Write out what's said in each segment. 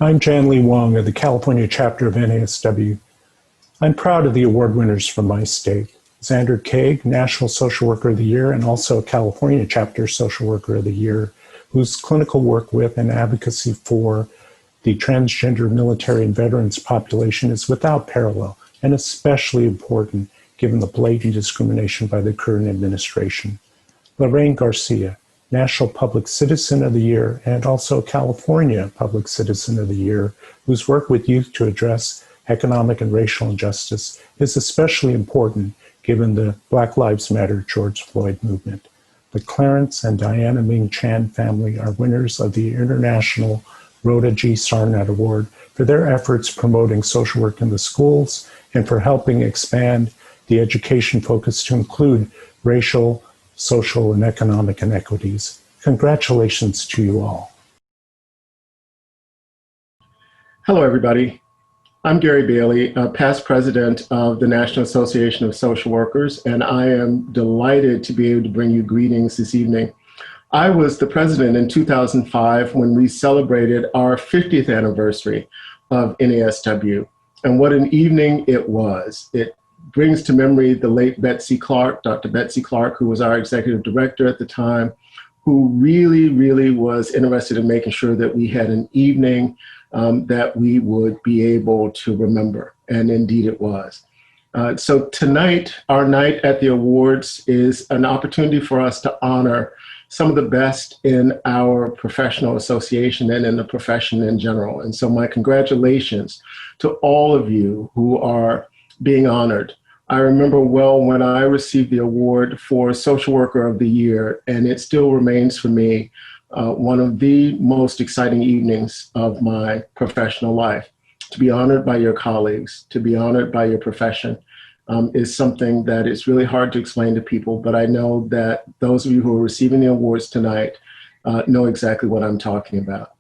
I'm Jan Lee Wong of the California chapter of NASW. I'm proud of the award winners from my state. Xander Keeg, National Social Worker of the Year, and also California Chapter Social Worker of the Year, whose clinical work with and advocacy for the transgender military and veterans population is without parallel and especially important given the blatant discrimination by the current administration. Lorraine Garcia, National Public Citizen of the Year, and also California Public Citizen of the Year, whose work with youth to address economic and racial injustice is especially important given the Black Lives Matter George Floyd movement. The Clarence and Diana Ming Chan family are winners of the International Rhoda G. Sarnat Award for their efforts promoting social work in the schools and for helping expand the education focus to include racial, social, and economic inequities. Congratulations to you all. Hello, everybody. I'm Gary Bailey, past president of the National Association of Social Workers, and I am delighted to be able to bring you greetings this evening. I was the president in 2005 when we celebrated our 50th anniversary of NASW, and what an evening it was. It brings to memory the late Betsy Clark, Dr. Betsy Clark, who was our executive director at the time, who really was interested in making sure that we had an evening that we would be able to remember, and indeed it was. So tonight, our night at the awards is an opportunity for us to honor some of the best in our professional association and in the profession in general. And so my congratulations to all of you who are being honored. I remember well when I received the award for Social Worker of the Year, and it still remains for me one of the most exciting evenings of my professional life. To be honored by your colleagues, to be honored by your profession is something that is really hard to explain to people, but I know that those of you who are receiving the awards tonight know exactly what I'm talking about.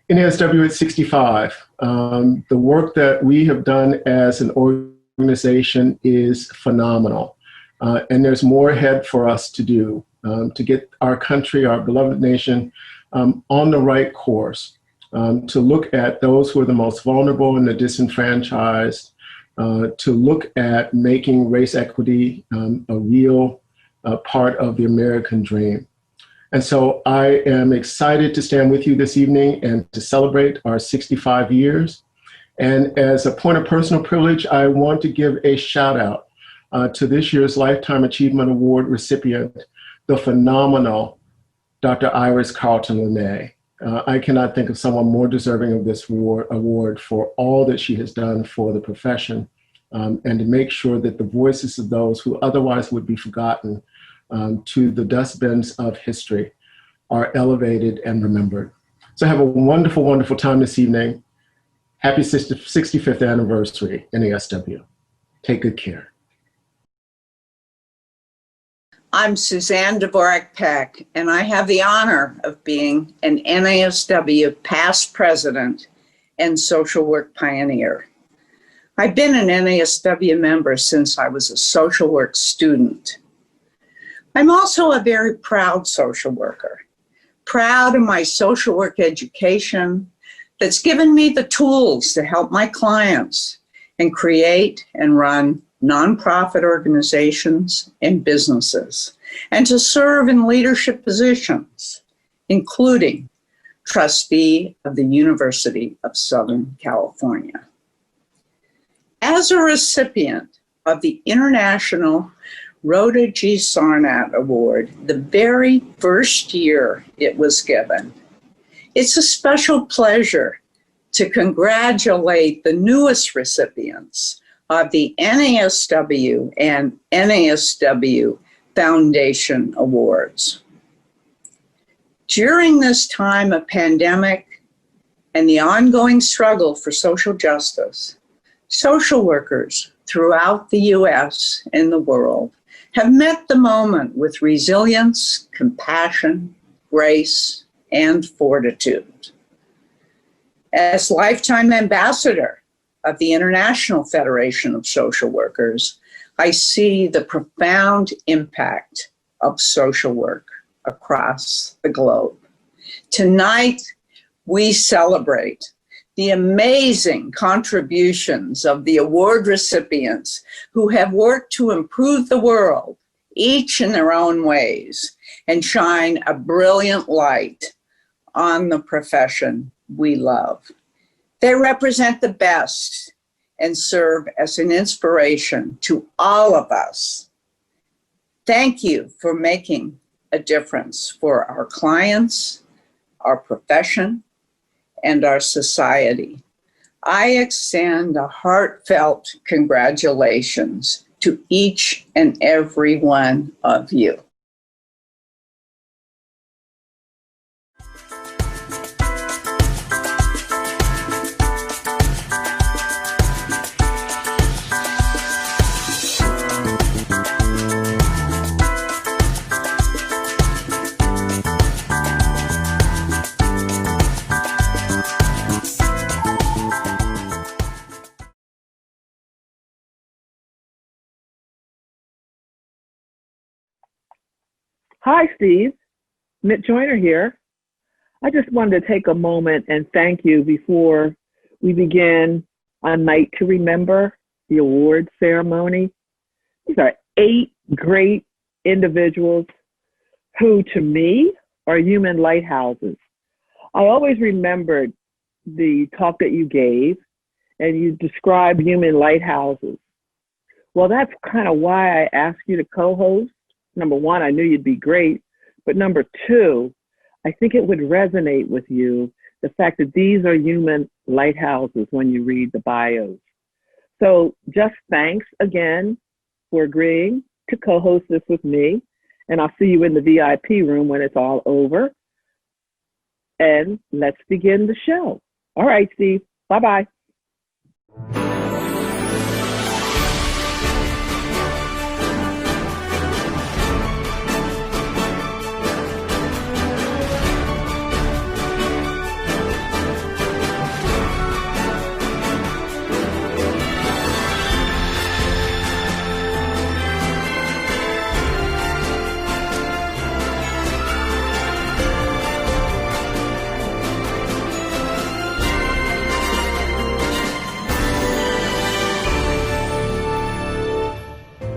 NASW at 65, the work that we have done as an organization is phenomenal, and there's more ahead for us to do. To get our country, our beloved nation, on the right course, to look at those who are the most vulnerable and the disenfranchised, to look at making race equity a real part of the American dream. And so I am excited to stand with you this evening and to celebrate our 65 years. And as a point of personal privilege, I want to give a shout out to this year's Lifetime Achievement Award recipient, the phenomenal Dr. Iris Carlton-LaNey. I cannot think of someone more deserving of this award for all that she has done for the profession, and to make sure that the voices of those who otherwise would be forgotten to the dustbins of history are elevated and remembered. So have a wonderful, wonderful time this evening. Happy 65th anniversary, NASW. Take good care. I'm Suzanne De Borakpak, and I have the honor of being an NASW past president and social work pioneer. I've been an NASW member since I was a social work student. I'm also a very proud social worker, proud of my social work education that's given me the tools to help my clients and create and run nonprofit organizations and businesses, and to serve in leadership positions, including trustee of the University of Southern California. As a recipient of the International Rhoda G. Sarnat Award, the very first year it was given, it's a special pleasure to congratulate the newest recipients of the NASW and NASW Foundation Awards. During this time of pandemic and the ongoing struggle for social justice, social workers throughout the US and the world have met the moment with resilience, compassion, grace, and fortitude. As lifetime ambassador of the International Federation of Social Workers, I see the profound impact of social work across the globe. Tonight, we celebrate the amazing contributions of the award recipients who have worked to improve the world, each in their own ways, and shine a brilliant light on the profession we love. They represent the best and serve as an inspiration to all of us. Thank you for making a difference for our clients, our profession, and our society. I extend a heartfelt congratulations to each and every one of you. Hi, Steve. Joyner here. I just wanted to take a moment and thank you before we begin a night to remember the award ceremony. These are 8 great individuals who, to me, are human lighthouses. I always remembered the talk that you gave, and you described human lighthouses. Well, that's kind of why I asked you to co-host. Number one, I knew you'd be great, but number two, I think it would resonate with you, the fact that these are human lighthouses when you read the bios. So just thanks again for agreeing to co-host this with me, and I'll see you in the VIP room when it's all over. And let's begin the show. All right, Steve, bye-bye.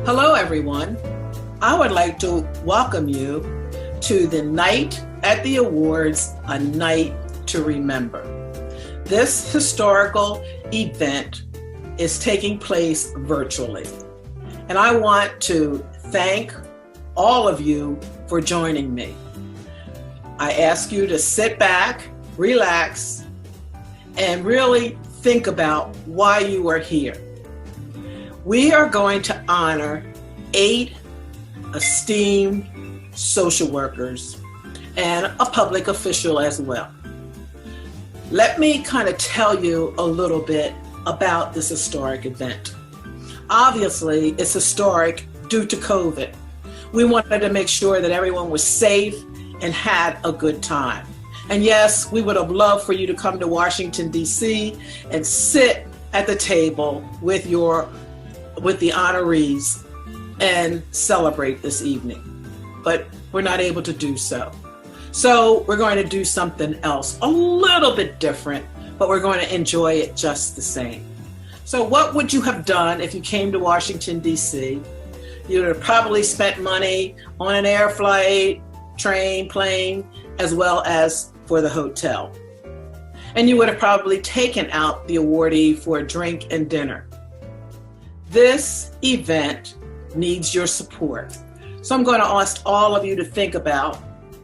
Hello, everyone. I would like to welcome you to the Night at the Awards, a Night to Remember. This historical event is taking place virtually, and I want to thank all of you for joining me. I ask you to sit back, relax, and really think about why you are here. We are going to honor 8 esteemed social workers and a public official as well. Let me kind of tell you a little bit about this historic event. Obviously, it's historic due to COVID. We wanted to make sure that everyone was safe and had a good time. And yes, we would have loved for you to come to Washington, D.C. and sit at the table with the honorees and celebrate this evening. But we're not able to do so. So we're going to do something else, a little bit different, but we're going to enjoy it just the same. So what would you have done if you came to Washington, D.C.? You would have probably spent money on an air flight, train, plane, as well as for the hotel. And you would have probably taken out the awardee for a drink and dinner. This event needs your support. So I'm going to ask all of you to think about,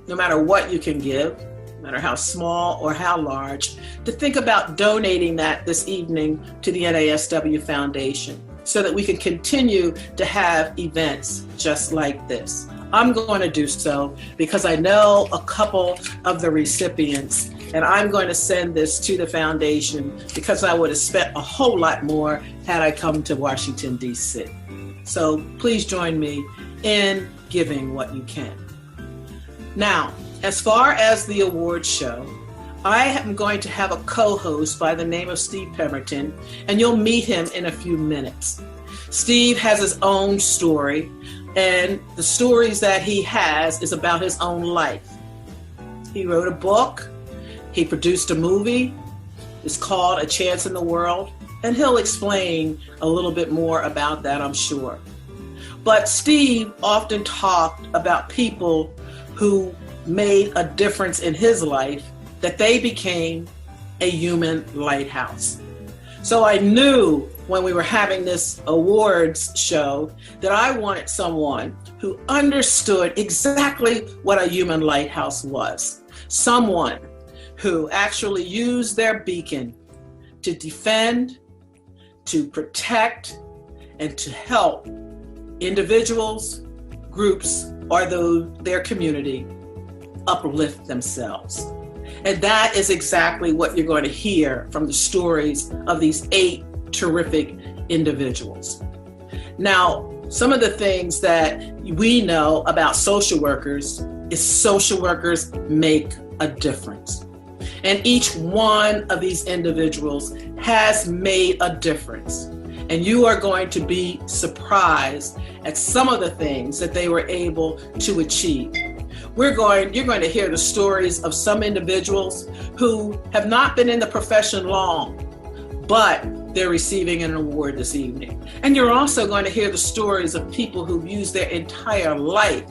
no matter what you can give, no matter how small or how large, to think about donating that this evening to the NASW Foundation so that we can continue to have events just like this. I'm going to do so because I know a couple of the recipients, and I'm going to send this to the foundation because I would have spent a whole lot more had I come to Washington, D.C. So please join me in giving what you can. Now, as far as the award show, I am going to have a co-host by the name of Steve Pemberton, and you'll meet him in a few minutes. Steve has his own story, and the stories that he has is about his own life. He wrote a book, he produced a movie, is called A Chance in the World, and he'll explain a little bit more about that, I'm sure. But Steve often talked about people who made a difference in his life, that they became a human lighthouse. So I knew when we were having this awards show that I wanted someone who understood exactly what a human lighthouse was. Someone who actually used their beacon to defend, to protect, and to help individuals, groups, or their community uplift themselves. And that is exactly what you're going to hear from the stories of these 8 terrific individuals. Now, some of the things that we know about social workers is social workers make a difference. And each one of these individuals has made a difference. And you are going to be surprised at some of the things that they were able to achieve. You're going to hear the stories of some individuals who have not been in the profession long, but they're receiving an award this evening. And you're also going to hear the stories of people who've used their entire life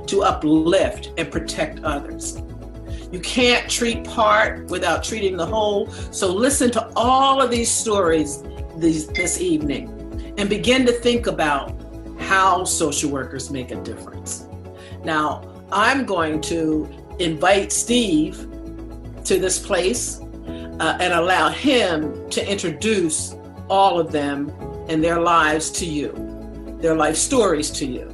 to uplift and protect others. You can't treat part without treating the whole. So listen to all of these stories this evening and begin to think about how social workers make a difference. Now, I'm going to invite Steve to this place and allow him to introduce all of them and their lives to you, their life stories to you.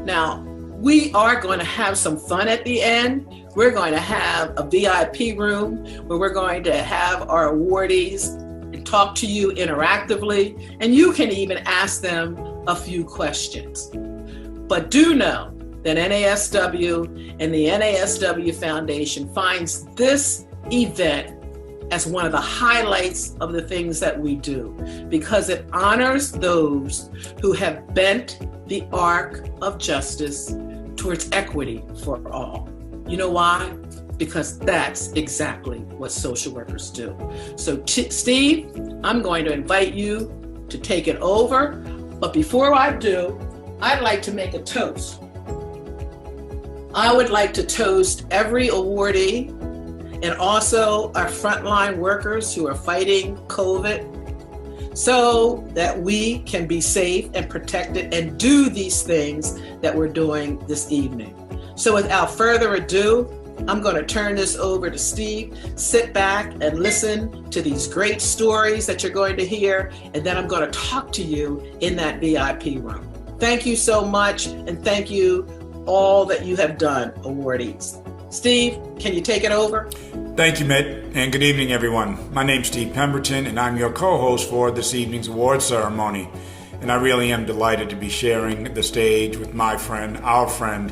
Now, we are going to have some fun at the end. We're going to have a VIP room where we're going to have our awardees and talk to you interactively, and you can even ask them a few questions. But do know that NASW and the NASW Foundation finds this event as one of the highlights of the things that we do, because it honors those who have bent the arc of justice towards equity for all. You know why? Because that's exactly what social workers do. So Steve, I'm going to invite you to take it over. But before I do, I'd like to make a toast. I would like to toast every awardee and also our frontline workers who are fighting COVID so that we can be safe and protected and do these things that we're doing this evening. So without further ado, I'm going to turn this over to Steve. Sit back and listen to these great stories that you're going to hear, and then I'm going to talk to you in that VIP room. Thank you so much, and thank you all that you have done, awardees. Steve, can you take it over? Thank you, Mitt, and good evening, everyone. My name's Steve Pemberton, and I'm your co-host for this evening's awards ceremony. And I really am delighted to be sharing the stage with my friend, our friend,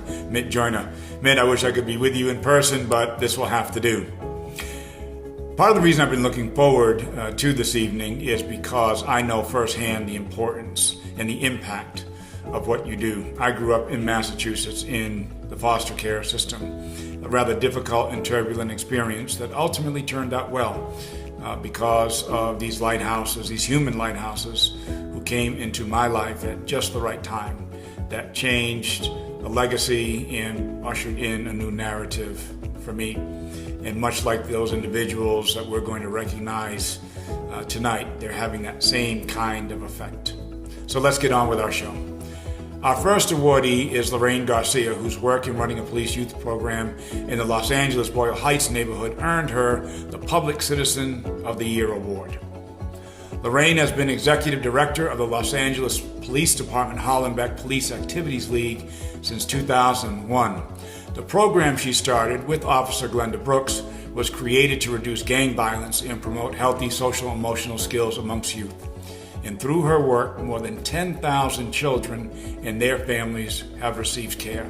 Joyner. Mitt, I wish I could be with you in person, but this will have to do. Part of the reason I've been looking forward to this evening is because I know firsthand the importance and the impact of what you do. I grew up in Massachusetts in the foster care system, a rather difficult and turbulent experience that ultimately turned out well because of these lighthouses, these human lighthouses who came into my life at just the right time, that changed a legacy and ushered in a new narrative for me. And much like those individuals that we're going to recognize tonight, they're having that same kind of effect. So let's get on with our show. Our first awardee is Lorraine Garcia, whose work in running a police youth program in the Los Angeles Boyle Heights neighborhood earned her the Public Citizen of the Year award. Lorraine has been executive director of the Los Angeles Police Department Hollenbeck Police Activities League since 2001. The program she started with Officer Glenda Brooks was created to reduce gang violence and promote healthy social and emotional skills amongst youth. And through her work, more than 10,000 children and their families have received care.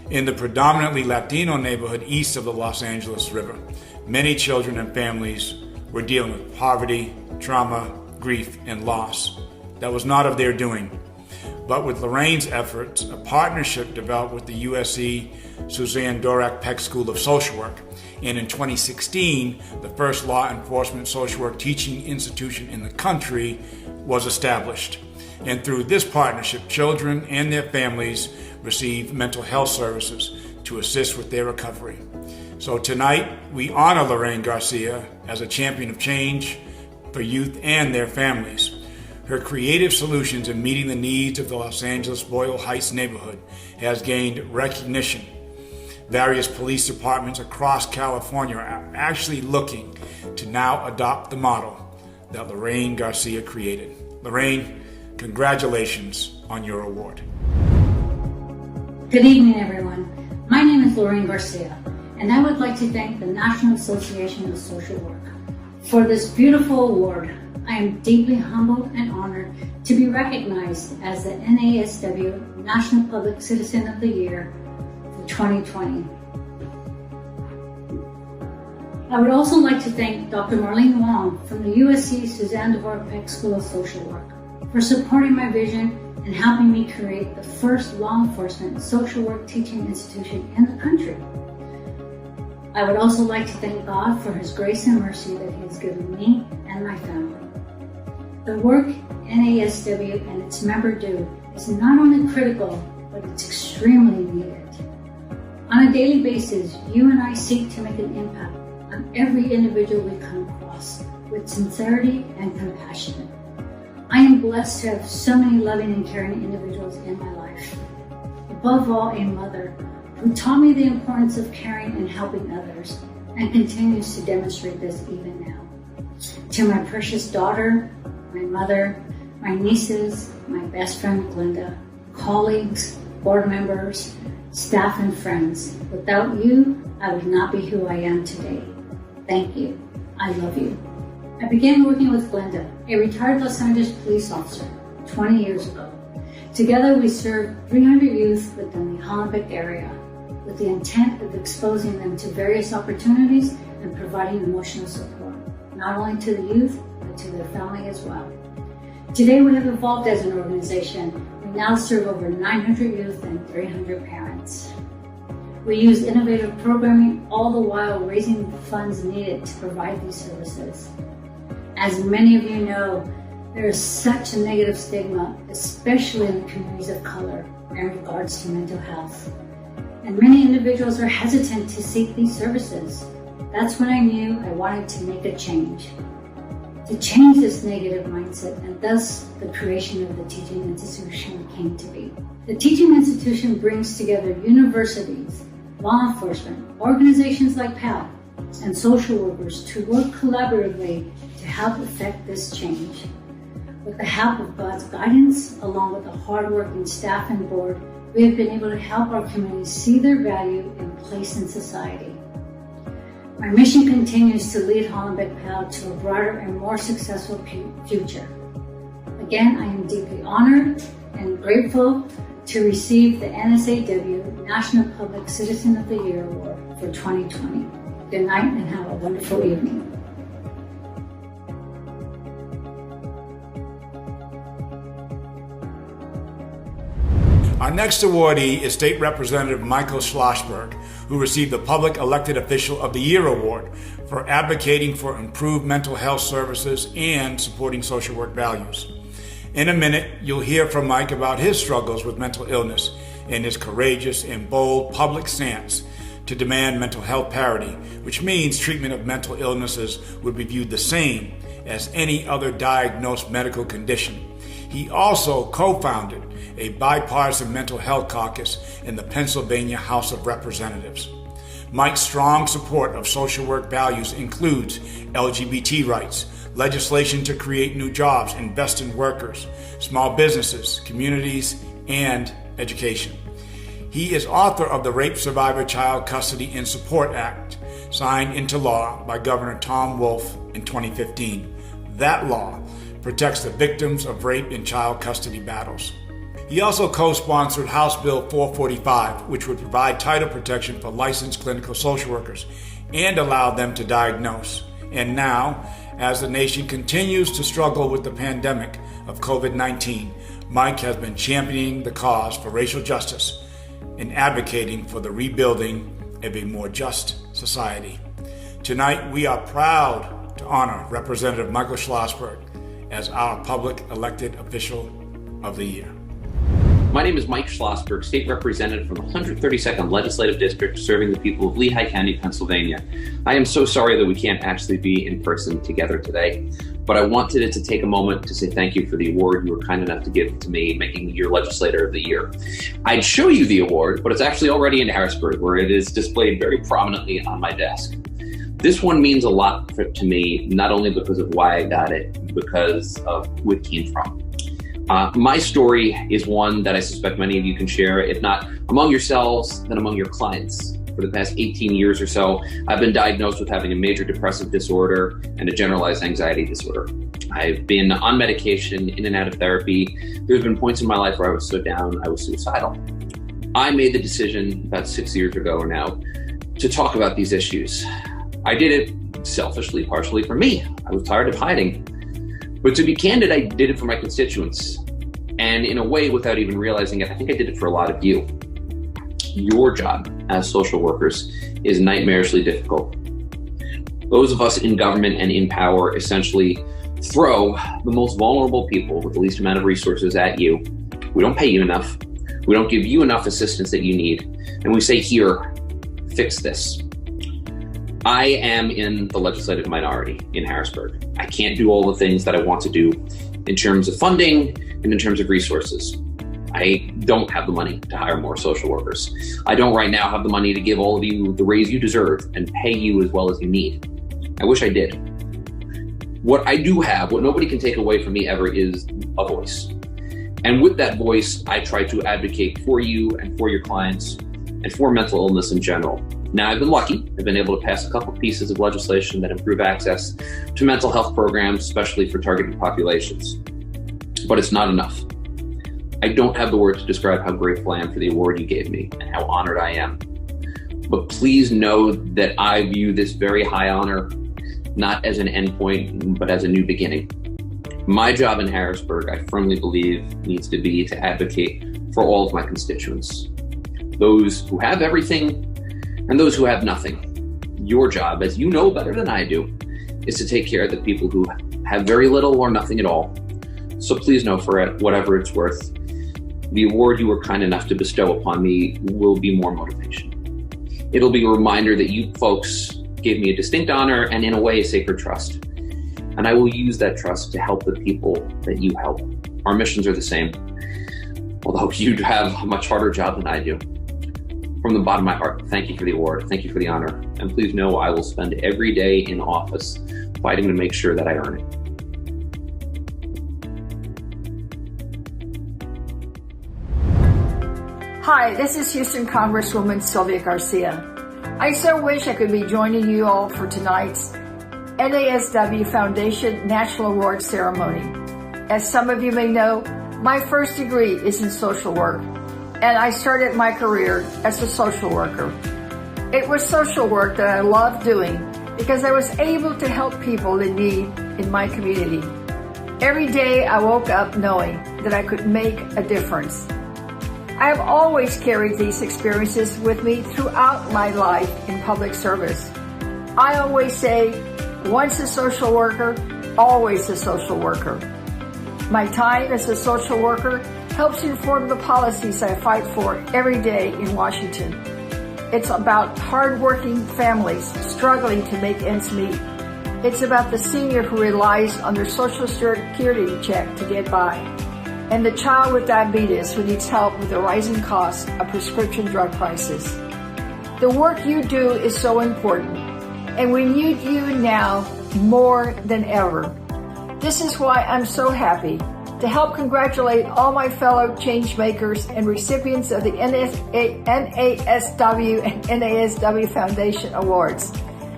In the predominantly Latino neighborhood east of the Los Angeles River, many children and families were dealing with poverty, trauma, grief, and loss that was not of their doing. But with Lorraine's efforts, a partnership developed with the USC Suzanne De Borakpak School of Social Work. And in 2016, the first law enforcement social work teaching institution in the country was established. And through this partnership, children and their families receive mental health services to assist with their recovery. So tonight, we honor Lorraine Garcia as a champion of change for youth and their families. Her creative solutions in meeting the needs of the Los Angeles Boyle Heights neighborhood has gained recognition. Various police departments across California are actually looking to now adopt the model that Lorraine Garcia created. Lorraine, congratulations on your award. Good evening, everyone. My name is Lorraine Garcia, and I would like to thank the National Association of Social Work for this beautiful award. I am deeply humbled and honored to be recognized as the NASW National Public Citizen of the Year for 2020. I would also like to thank Dr. Marlene Wong from the USC Suzanne De Borakpak School of Social Work for supporting my vision and helping me create the first law enforcement social work teaching institution in the country. I would also like to thank God for His grace and mercy that He has given me and my family. The work NASW and its member do is not only critical, but it's extremely needed. On a daily basis, you and I seek to make an impact on every individual we come across with sincerity and compassion. I am blessed to have so many loving and caring individuals in my life. Above all, a mother who taught me the importance of caring and helping others and continues to demonstrate this even now. To my precious daughter, my mother, my nieces, my best friend Glenda, colleagues, board members, staff, and friends. Without you, I would not be who I am today. Thank you. I love you. I began working with Glenda, a retired Los Angeles police officer, 20 years ago. Together, we served 300 youth within the Hollenbeck area with the intent of exposing them to various opportunities and providing emotional support, not only to the youth, but to their family as well. Today, we have evolved as an organization. We now serve over 900 youth and 300 parents. We use innovative programming, all the while raising the funds needed to provide these services. As many of you know, there is such a negative stigma, especially in the communities of color, in regards to mental health. And many individuals are hesitant to seek these services. That's when I knew I wanted to make a change. To change this negative mindset, and thus the creation of the teaching institution came to be. The teaching institution brings together universities, law enforcement, organizations like PAL, and social workers to work collaboratively to help effect this change. With the help of God's guidance, along with the hardworking staff and board, we have been able to help our community see their value and place in society. My mission continues to lead Hollenbeck PAL to a brighter and more successful future. Again, I am deeply honored and grateful to receive the NASW National Public Citizen of the Year Award for 2020. Good night and have a wonderful evening. Our next awardee is State Representative Michael Schlossberg, who received the Public Elected Official of the Year Award for advocating for improved mental health services and supporting social work values. In a minute, you'll hear from Mike about his struggles with mental illness and his courageous and bold public stance to demand mental health parity, which means treatment of mental illnesses would be viewed the same as any other diagnosed medical condition. He also co-founded a bipartisan mental health caucus in the Pennsylvania House of Representatives. Mike's strong support of social work values includes LGBT rights, legislation to create new jobs, invest in workers, small businesses, communities, and education. He is author of the Rape Survivor Child Custody and Support Act, signed into law by Governor Tom Wolf in 2015. That law protects the victims of rape and child custody battles. He also co-sponsored House Bill 445, which would provide title protection for licensed clinical social workers and allow them to diagnose. And now, as the nation continues to struggle with the pandemic of COVID-19, Mike has been championing the cause for racial justice and advocating for the rebuilding of a more just society. Tonight, we are proud to honor Representative Michael Schlossberg as our public elected official of the year. My name is Mike Schlossberg, state representative from the 132nd Legislative District, serving the people of Lehigh County, Pennsylvania. I am so sorry that we can't actually be in person together today, but I wanted to take a moment to say thank you for the award you were kind enough to give to me, making me your Legislator of the Year. I'd show you the award, but it's actually already in Harrisburg, where it is displayed very prominently on my desk. This one means a lot to me, not only because of why I got it, but because of who it came from. My story is one that I suspect many of you can share, if not among yourselves, then among your clients. For the past 18 years or so, I've been diagnosed with having a major depressive disorder and a generalized anxiety disorder. I've been on medication, in and out of therapy. There's been points in my life where I was so down, I was suicidal. I made the decision about 6 years ago now to talk about these issues. I did it selfishly, partially for me. I was tired of hiding. But to be candid, I did it for my constituents. And in a way, without even realizing it, I think I did it for a lot of you. Your job as social workers is nightmarishly difficult. Those of us in government and in power essentially throw the most vulnerable people with the least amount of resources at you. We don't pay you enough. We don't give you enough assistance that you need. And we say, here, fix this. I am in the legislative minority in Harrisburg. I can't do all the things that I want to do in terms of funding and in terms of resources. I don't have the money to hire more social workers. I don't right now have the money to give all of you the raise you deserve and pay you as well as you need. I wish I did. What I do have, what nobody can take away from me ever, is a voice. And with that voice, I try to advocate for you and for your clients and for mental illness in general. Now, I've been lucky. I've been able to pass a couple pieces of legislation that improve access to mental health programs, especially for targeted populations. But it's not enough. I don't have the words to describe how grateful I am for the award you gave me and how honored I am. But please know that I view this very high honor not as an endpoint, but as a new beginning. My job in Harrisburg, I firmly believe, needs to be to advocate for all of my constituents. Those who have everything and those who have nothing. Your job, as you know better than I do, is to take care of the people who have very little or nothing at all. So please know, for it, whatever it's worth, the award you were kind enough to bestow upon me will be more motivation. It'll be a reminder that you folks gave me a distinct honor and, in a way, a sacred trust. And I will use that trust to help the people that you help. Our missions are the same, although you have a much harder job than I do. From the bottom of my heart, thank you for the award, thank you for the honor, and please know I will spend every day in office fighting to make sure that I earn it. Hi, this is Houston Congresswoman Sylvia Garcia. I so wish I could be joining you all for tonight's NASW Foundation National Award Ceremony. As some of you may know, my first degree is in social work, and I started my career as a social worker. It was social work that I loved doing because I was able to help people in need in my community. Every day I woke up knowing that I could make a difference. I have always carried these experiences with me throughout my life in public service. I always say, once a social worker, always a social worker. My time as a social worker helps inform the policies I fight for every day in Washington. It's about hardworking families struggling to make ends meet. It's about the senior who relies on their Social Security check to get by, and the child with diabetes who needs help with the rising cost of prescription drug prices. The work you do is so important, and we need you now more than ever. This is why I'm so happy to help congratulate all my fellow change makers and recipients of the NASW and NASW Foundation Awards.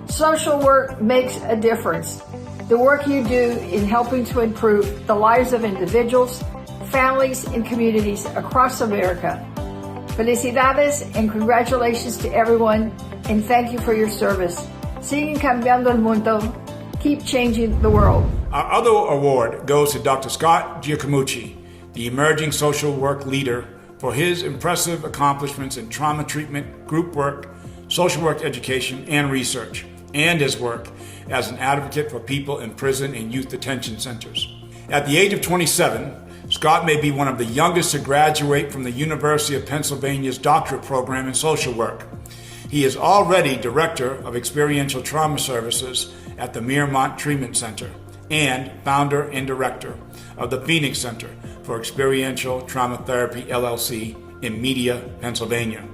Social work makes a difference. The work you do in helping to improve the lives of individuals, families, and communities across America. Felicidades and congratulations to everyone, and thank you for your service. Siguen cambiando el mundo. Keep changing the world. Our other award goes to Dr. Scott Giacomucci, the emerging social work leader, for his impressive accomplishments in trauma treatment, group work, social work education, and research, and his work as an advocate for people in prison and youth detention centers. At the age of 27, Scott may be one of the youngest to graduate from the University of Pennsylvania's doctorate program in social work. He is already Director of Experiential Trauma Services at the Miramont Treatment Center and founder and director of the Phoenix Center for Experiential Trauma Therapy, LLC, in Media, Pennsylvania.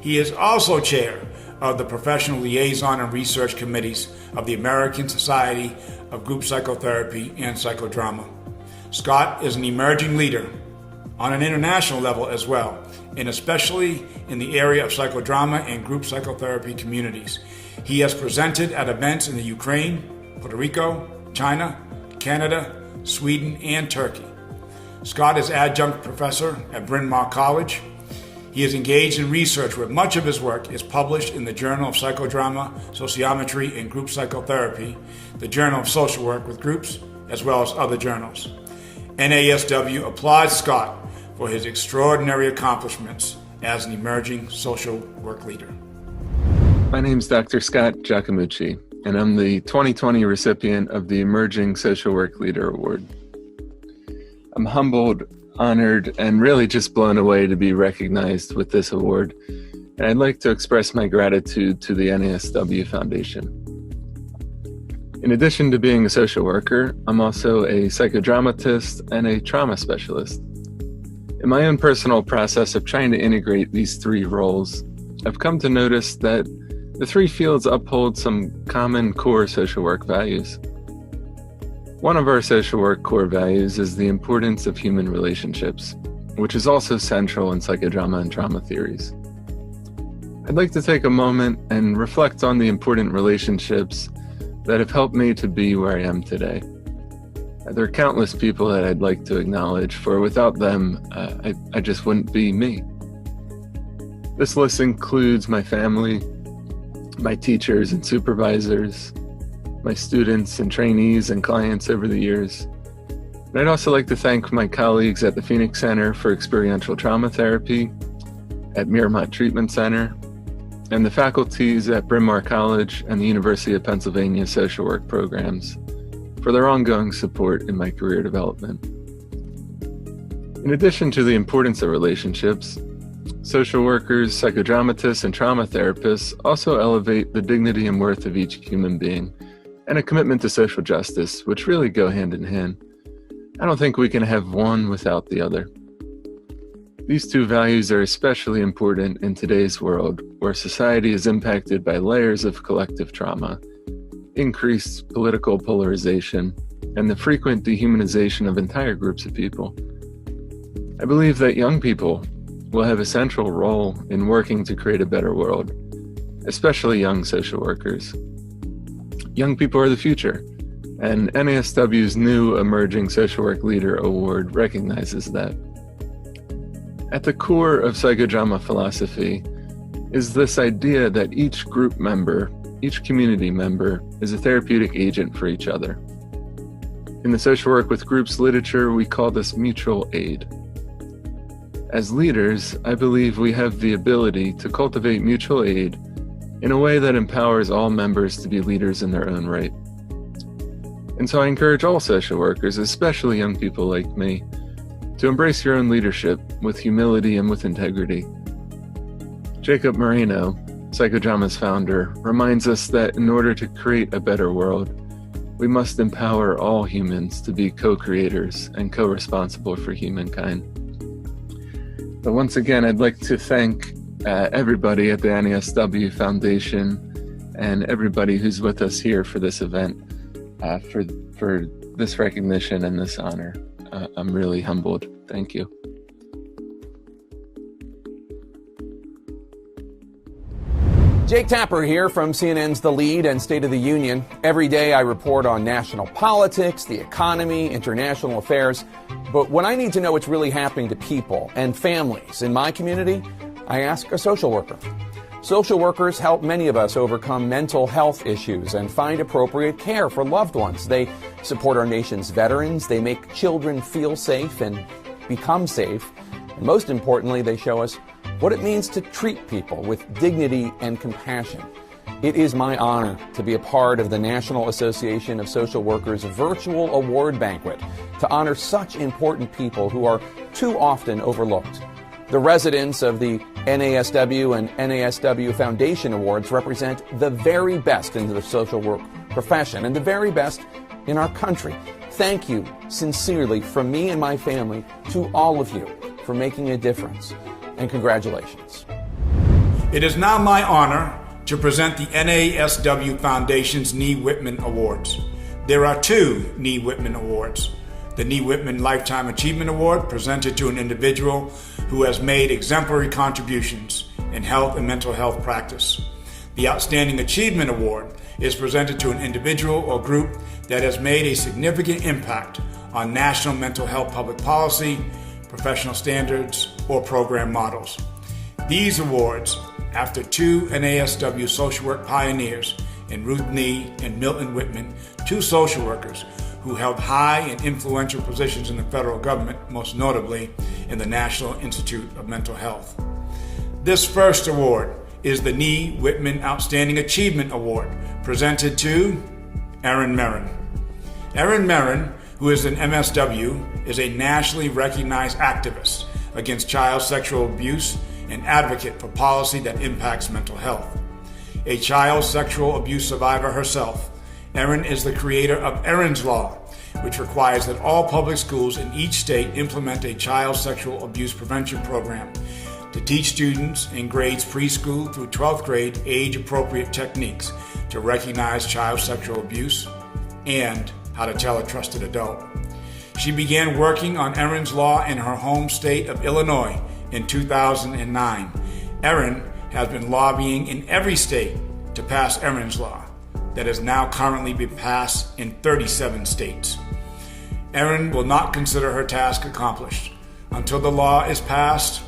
He is also chair of the Professional Liaison and Research Committees of the American Society of Group Psychotherapy and Psychodrama. Scott is an emerging leader on an international level as well, and especially in the area of psychodrama and group psychotherapy communities. He has presented at events in the Ukraine, Puerto Rico, China, Canada, Sweden, and Turkey. Scott is adjunct professor at Bryn Mawr College. He is engaged in research where much of his work is published in the Journal of Psychodrama, Sociometry, and Group Psychotherapy, the Journal of Social Work with Groups, as well as other journals. NASW applauds Scott for his extraordinary accomplishments as an emerging social work leader. My name is Dr. Scott Giacomucci, and I'm the 2020 recipient of the Emerging Social Work Leader Award. I'm humbled, honored, and really just blown away to be recognized with this award, and I'd like to express my gratitude to the NASW Foundation. In addition to being a social worker, I'm also a psychodramatist and a trauma specialist. In my own personal process of trying to integrate these three roles, I've come to notice that the three fields uphold some common core social work values. One of our social work core values is the importance of human relationships, which is also central in psychodrama and trauma theories. I'd like to take a moment and reflect on the important relationships that have helped me to be where I am today. There are countless people that I'd like to acknowledge, for without them, I just wouldn't be me. This list includes my family, my teachers and supervisors, my students and trainees and clients over the years. And I'd also like to thank my colleagues at the Phoenix Center for Experiential Trauma Therapy, at Miramont Treatment Center, and the faculties at Bryn Mawr College and the University of Pennsylvania social work programs for their ongoing support in my career development. In addition to the importance of relationships, social workers, psychodramatists, and trauma therapists also elevate the dignity and worth of each human being and a commitment to social justice, which really go hand in hand. I don't think we can have one without the other. These two values are especially important in today's world, where society is impacted by layers of collective trauma, increased political polarization, and the frequent dehumanization of entire groups of people. I believe that young people will have a central role in working to create a better world, especially young social workers. Young people are the future, and NASW's new Emerging Social Work Leader Award recognizes that. At the core of psychodrama philosophy is this idea that each group member, each community member, is a therapeutic agent for each other. In the social work with groups literature, we call this mutual aid. As leaders, I believe we have the ability to cultivate mutual aid in a way that empowers all members to be leaders in their own right. And so I encourage all social workers, especially young people like me, to embrace your own leadership with humility and with integrity. Jacob Moreno, Psychodrama's founder, reminds us that in order to create a better world, we must empower all humans to be co-creators and co-responsible for humankind. But once again, I'd like to thank everybody at the NASW Foundation and everybody who's with us here for this event, for this recognition and this honor. I'm really humbled. Thank you. Jake Tapper here from CNN's The Lead and State of the Union. Every day I report on national politics, the economy, international affairs. But when I need to know what's really happening to people and families in my community, I ask a social worker. Social workers help many of us overcome mental health issues and find appropriate care for loved ones. They support our nation's veterans. They make children feel safe and become safe. And most importantly, they show us what it means to treat people with dignity and compassion. It is my honor to be a part of the National Association of Social Workers virtual award banquet to honor such important people who are too often overlooked. The recipients of the NASW and NASW Foundation Awards represent the very best in the social work profession and the very best in our country. Thank you sincerely from me and my family to all of you for making a difference, and congratulations. It is now my honor to present the NASW Foundation's Nee Whitman Awards. There are two Nee Whitman Awards. The Nee Whitman Lifetime Achievement Award, presented to an individual who has made exemplary contributions in health and mental health practice. The Outstanding Achievement Award is presented to an individual or group that has made a significant impact on national mental health public policy, professional standards, or program models. These awards, after two NASW social work pioneers in Ruth Nee and Milton Whitman, two social workers who held high and influential positions in the federal government, most notably in the National Institute of Mental Health. This first award is the Nee Whitman Outstanding Achievement Award, presented to Erin Merrin. Erin Merrin, who is an MSW, is a nationally recognized activist against child sexual abuse and advocate for policy that impacts mental health. A child sexual abuse survivor herself, Erin is the creator of Erin's Law, which requires that all public schools in each state implement a child sexual abuse prevention program to teach students in grades preschool through 12th grade age-appropriate techniques to recognize child sexual abuse and how to tell a trusted adult. She began working on Erin's Law in her home state of Illinois in 2009. Erin has been lobbying in every state to pass Erin's Law, that has now currently been passed in 37 states. Erin will not consider her task accomplished until the law is passed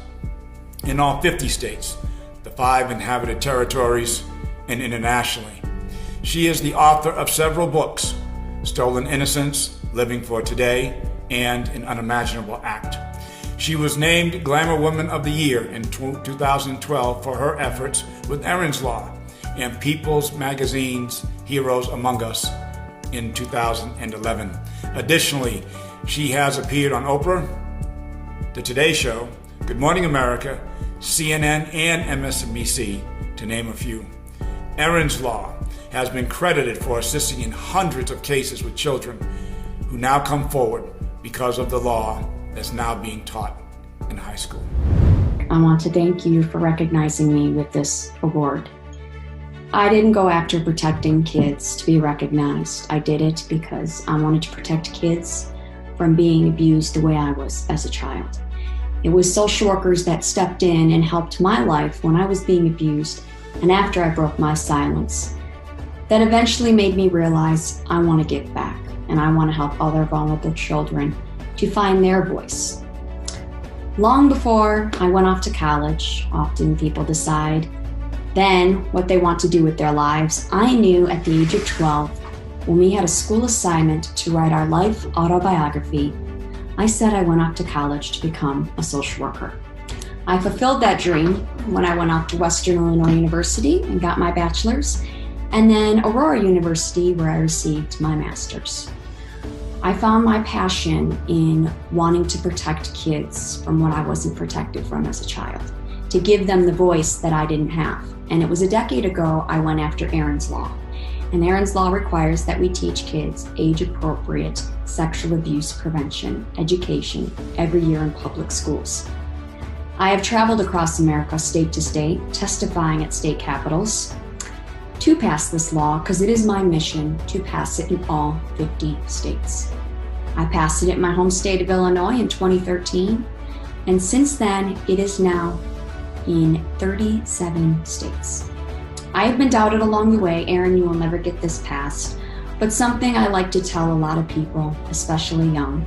in all 50 states, the 5 inhabited territories, and internationally. She is the author of several books, Stolen Innocence, Living for Today, and An Unimaginable Act. She was named Glamour Woman of the Year in 2012 for her efforts with Erin's Law and People's Magazine's Heroes Among Us in 2011. Additionally, she has appeared on Oprah, The Today Show, Good Morning America, CNN, and MSNBC, to name a few. Erin's Law has been credited for assisting in hundreds of cases with children who now come forward because of the law that's now being taught in high school. I want to thank you for recognizing me with this award. I didn't go after protecting kids to be recognized. I did it because I wanted to protect kids from being abused the way I was as a child. It was social workers that stepped in and helped my life when I was being abused and after I broke my silence that eventually made me realize I want to give back and I want to help other vulnerable children to find their voice. Long before I went off to college, often people decide then what they want to do with their lives. I knew at the age of 12, when we had a school assignment to write our life autobiography, I said I went off to college to become a social worker. I fulfilled that dream when I went off to Western Illinois University and got my bachelor's, and then Aurora University, where I received my master's. I found my passion in wanting to protect kids from what I wasn't protected from as a child, to give them the voice that I didn't have. And it was a decade ago I went after Erin's Law. And Erin's Law requires that we teach kids age-appropriate sexual abuse prevention education every year in public schools. I have traveled across America, state to state, testifying at state capitals to pass this law because it is my mission to pass it in all 50 states. I passed it in my home state of Illinois in 2013, and since then it is now in 37 states. I have been doubted along the way, Erin, you will never get this passed, but something I like to tell a lot of people, especially young,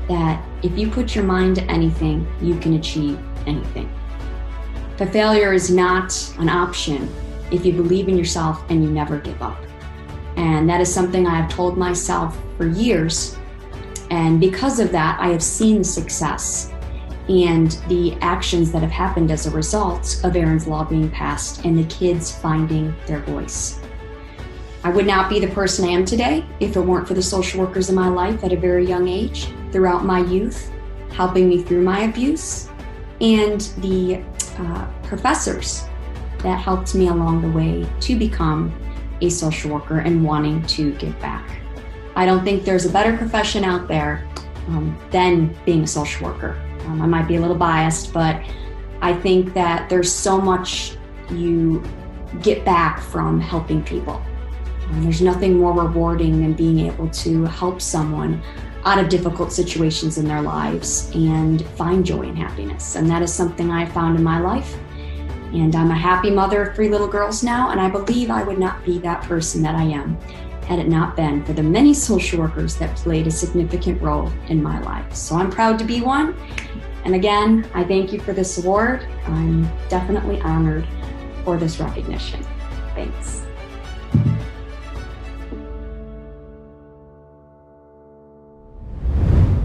that if you put your mind to anything, you can achieve anything. But failure is not an option if you believe in yourself and you never give up. And that is something I have told myself for years. And because of that, I have seen the success and the actions that have happened as a result of Erin's law being passed and the kids finding their voice. I would not be the person I am today if it weren't for the social workers in my life at a very young age, throughout my youth, helping me through my abuse, and the professors that helped me along the way to become a social worker and wanting to give back. I don't think there's a better profession out there than being a social worker. I might be a little biased, but I think that there's so much you get back from helping people. There's nothing more rewarding than being able to help someone out of difficult situations in their lives and find joy and happiness. And that is something I found in my life. And I'm a happy mother of 3 little girls now, and I believe I would not be that person that I am had it not been for the many social workers that played a significant role in my life. So I'm proud to be one. And again, I thank you for this award. I'm definitely honored for this recognition. Thanks.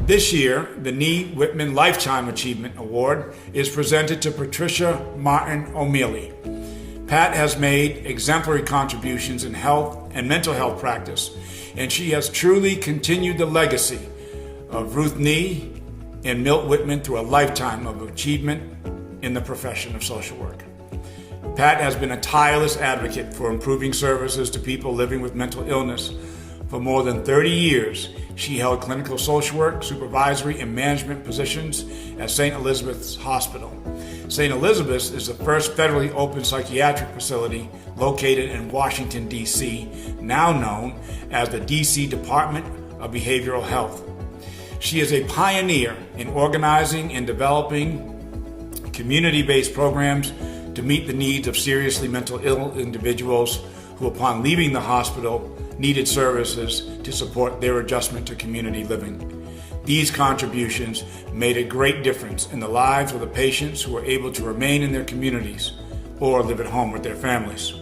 This year, the NASW Whitman Lifetime Achievement Award is presented to Patricia Martin O'Mealy. Pat has made exemplary contributions in health and mental health practice, and she has truly continued the legacy of Ruth Nee and Milt Whitman through a lifetime of achievement in the profession of social work. Pat has been a tireless advocate for improving services to people living with mental illness. For more than 30 years, she held clinical social work, supervisory, and management positions at St. Elizabeth's Hospital. St. Elizabeth's is the first federally open psychiatric facility located in Washington, D.C., now known as the D.C. Department of Behavioral Health. She is a pioneer in organizing and developing community-based programs to meet the needs of seriously mental ill individuals who, upon leaving the hospital, needed services to support their adjustment to community living. These contributions made a great difference in the lives of the patients who were able to remain in their communities or live at home with their families.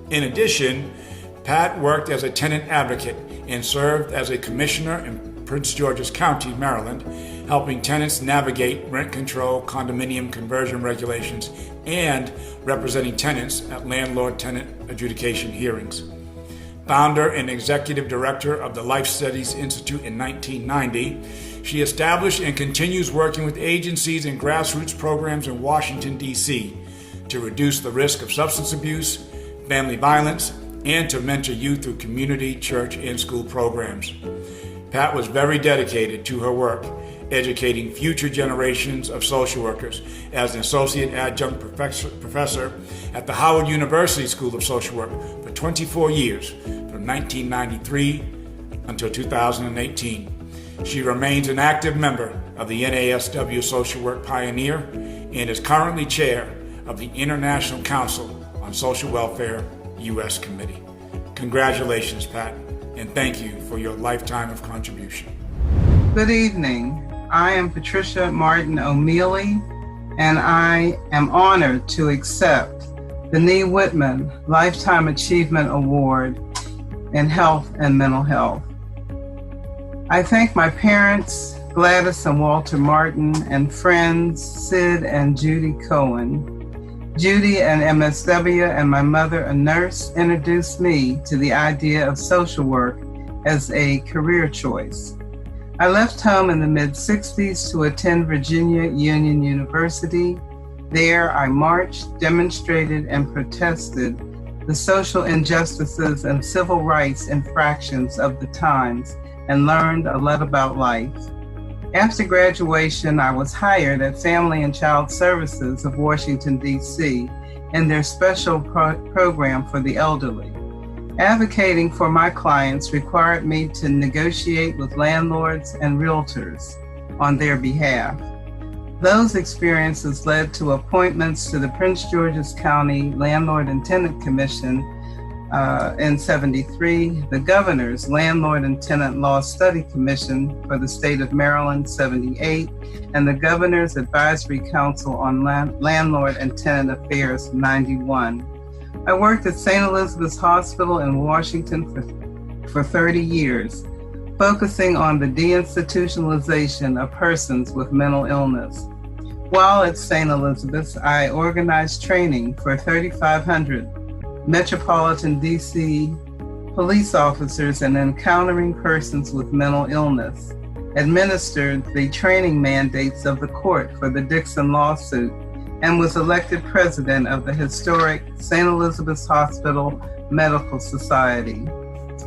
In addition, Pat worked as a tenant advocate and served as a commissioner in Prince George's County, Maryland, helping tenants navigate rent control, condominium conversion regulations, and representing tenants at landlord-tenant adjudication hearings. Founder and executive director of the Life Studies Institute in 1990, she established and continues working with agencies and grassroots programs in Washington, D.C. to reduce the risk of substance abuse, family violence, and to mentor youth through community, church, and school programs. Pat was very dedicated to her work, educating future generations of social workers as an associate adjunct professor at the Howard University School of Social Work for 24 years, from 1993 until 2018. She remains an active member of the NASW Social Work Pioneer and is currently chair of the International Council on Social Welfare U.S. Committee. Congratulations, Pat, and thank you for your lifetime of contribution. Good evening. I am Patricia Martin O'Mealy, and I am honored to accept the NASW Whitman Lifetime Achievement Award in Health and Mental Health. I thank my parents, Gladys and Walter Martin, and friends, Sid and Judy Cohen. Judy, an MSW, and my mother, a nurse, introduced me to the idea of social work as a career choice. I left home in the mid-60s to attend Virginia Union University. There, I marched, demonstrated, and protested the social injustices and civil rights infractions of the times and learned a lot about life. After graduation, I was hired at Family and Child Services of Washington, D.C. in their special program for the elderly. Advocating for my clients required me to negotiate with landlords and realtors on their behalf. Those experiences led to appointments to the Prince George's County Landlord and Tenant Commission in '73, the Governor's Landlord and Tenant Law Study Commission for the state of Maryland, '78, and the Governor's Advisory Council on Landlord and Tenant Affairs, '91. I worked at St. Elizabeth's Hospital in Washington for 30 years, focusing on the deinstitutionalization of persons with mental illness. While at St. Elizabeth's, I organized training for 3,500 Metropolitan DC police officers in encountering persons with mental illness, administered the training mandates of the court for the Dixon lawsuit, and was elected president of the historic St. Elizabeth's Hospital Medical Society.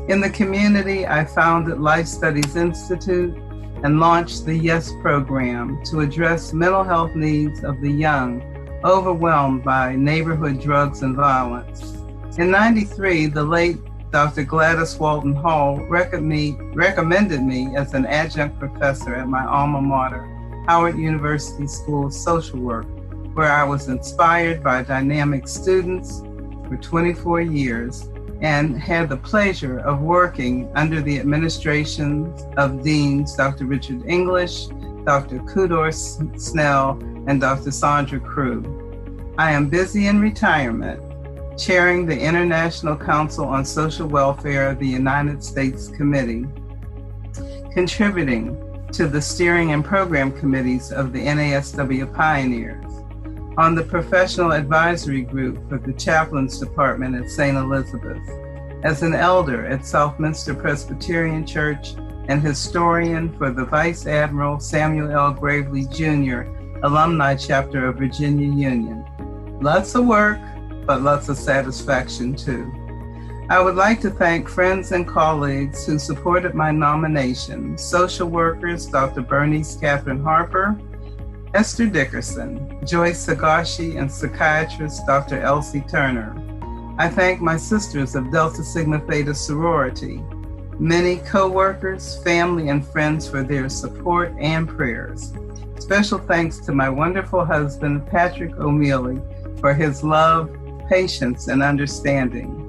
In the community, I founded Life Studies Institute and launched the YES program to address mental health needs of the young, overwhelmed by neighborhood drugs and violence. In '93, the late Dr. Gladys Walton Hall recommended me as an adjunct professor at my alma mater, Howard University School of Social Work, where I was inspired by dynamic students for 24 years and had the pleasure of working under the administrations of Deans Dr. Richard English, Dr. Kudor Snell, and Dr. Sandra Crew. I am busy in retirement, chairing the International Council on Social Welfare of the United States Committee, contributing to the steering and program committees of the NASW Pioneers, on the professional advisory group for the Chaplains Department at St. Elizabeth, as an elder at Southminster Presbyterian Church and historian for the Vice Admiral Samuel L. Gravely Jr. Alumni Chapter of Virginia Union. Lots of work, but lots of satisfaction too. I would like to thank friends and colleagues who supported my nomination: social workers Dr. Bernice Catherine Harper, Esther Dickerson, Joyce Sagashi, and psychiatrist Dr. Elsie Turner. I thank my sisters of Delta Sigma Theta sorority, many co-workers, family, and friends for their support and prayers. Special thanks to my wonderful husband, Patrick O'Mealy, for his love, patience, and understanding.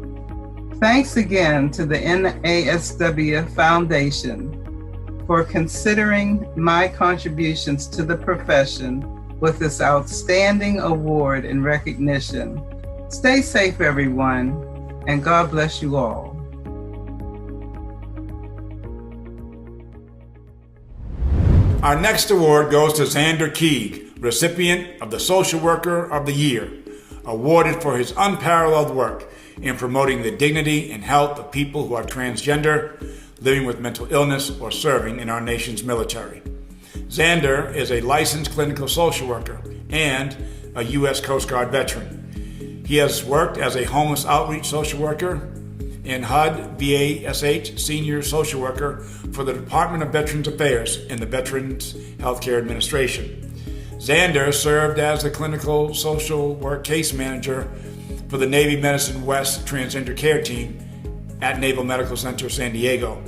Thanks again to the NASW Foundation for considering my contributions to the profession with this outstanding award and recognition. Stay safe, everyone, and God bless you all. Our next award goes to Xander Keeg, recipient of the Social Worker of the Year, awarded for his unparalleled work in promoting the dignity and health of people who are transgender, living with mental illness, or serving in our nation's military. Zander is a licensed clinical social worker and a U.S. Coast Guard veteran. He has worked as a homeless outreach social worker and HUD VASH senior social worker for the Department of Veterans Affairs in the Veterans Healthcare Administration. Zander served as the clinical social work case manager for the Navy Medicine West Transgender Care Team at Naval Medical Center San Diego.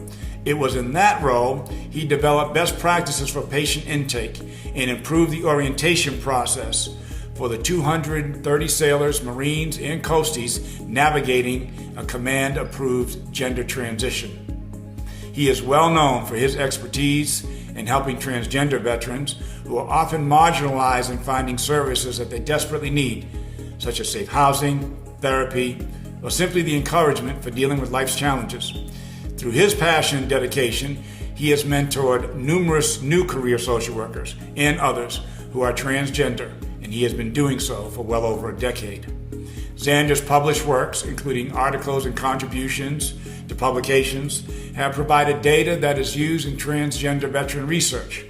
It was in that role he developed best practices for patient intake and improved the orientation process for the 230 sailors, Marines, and Coasties navigating a command-approved gender transition. He is well known for his expertise in helping transgender veterans who are often marginalized in finding services that they desperately need, such as safe housing, therapy, or simply the encouragement for dealing with life's challenges. Through his passion and dedication, he has mentored numerous new career social workers and others who are transgender, and he has been doing so for well over a decade. Zander's published works, including articles and contributions to publications, have provided data that is used in transgender veteran research.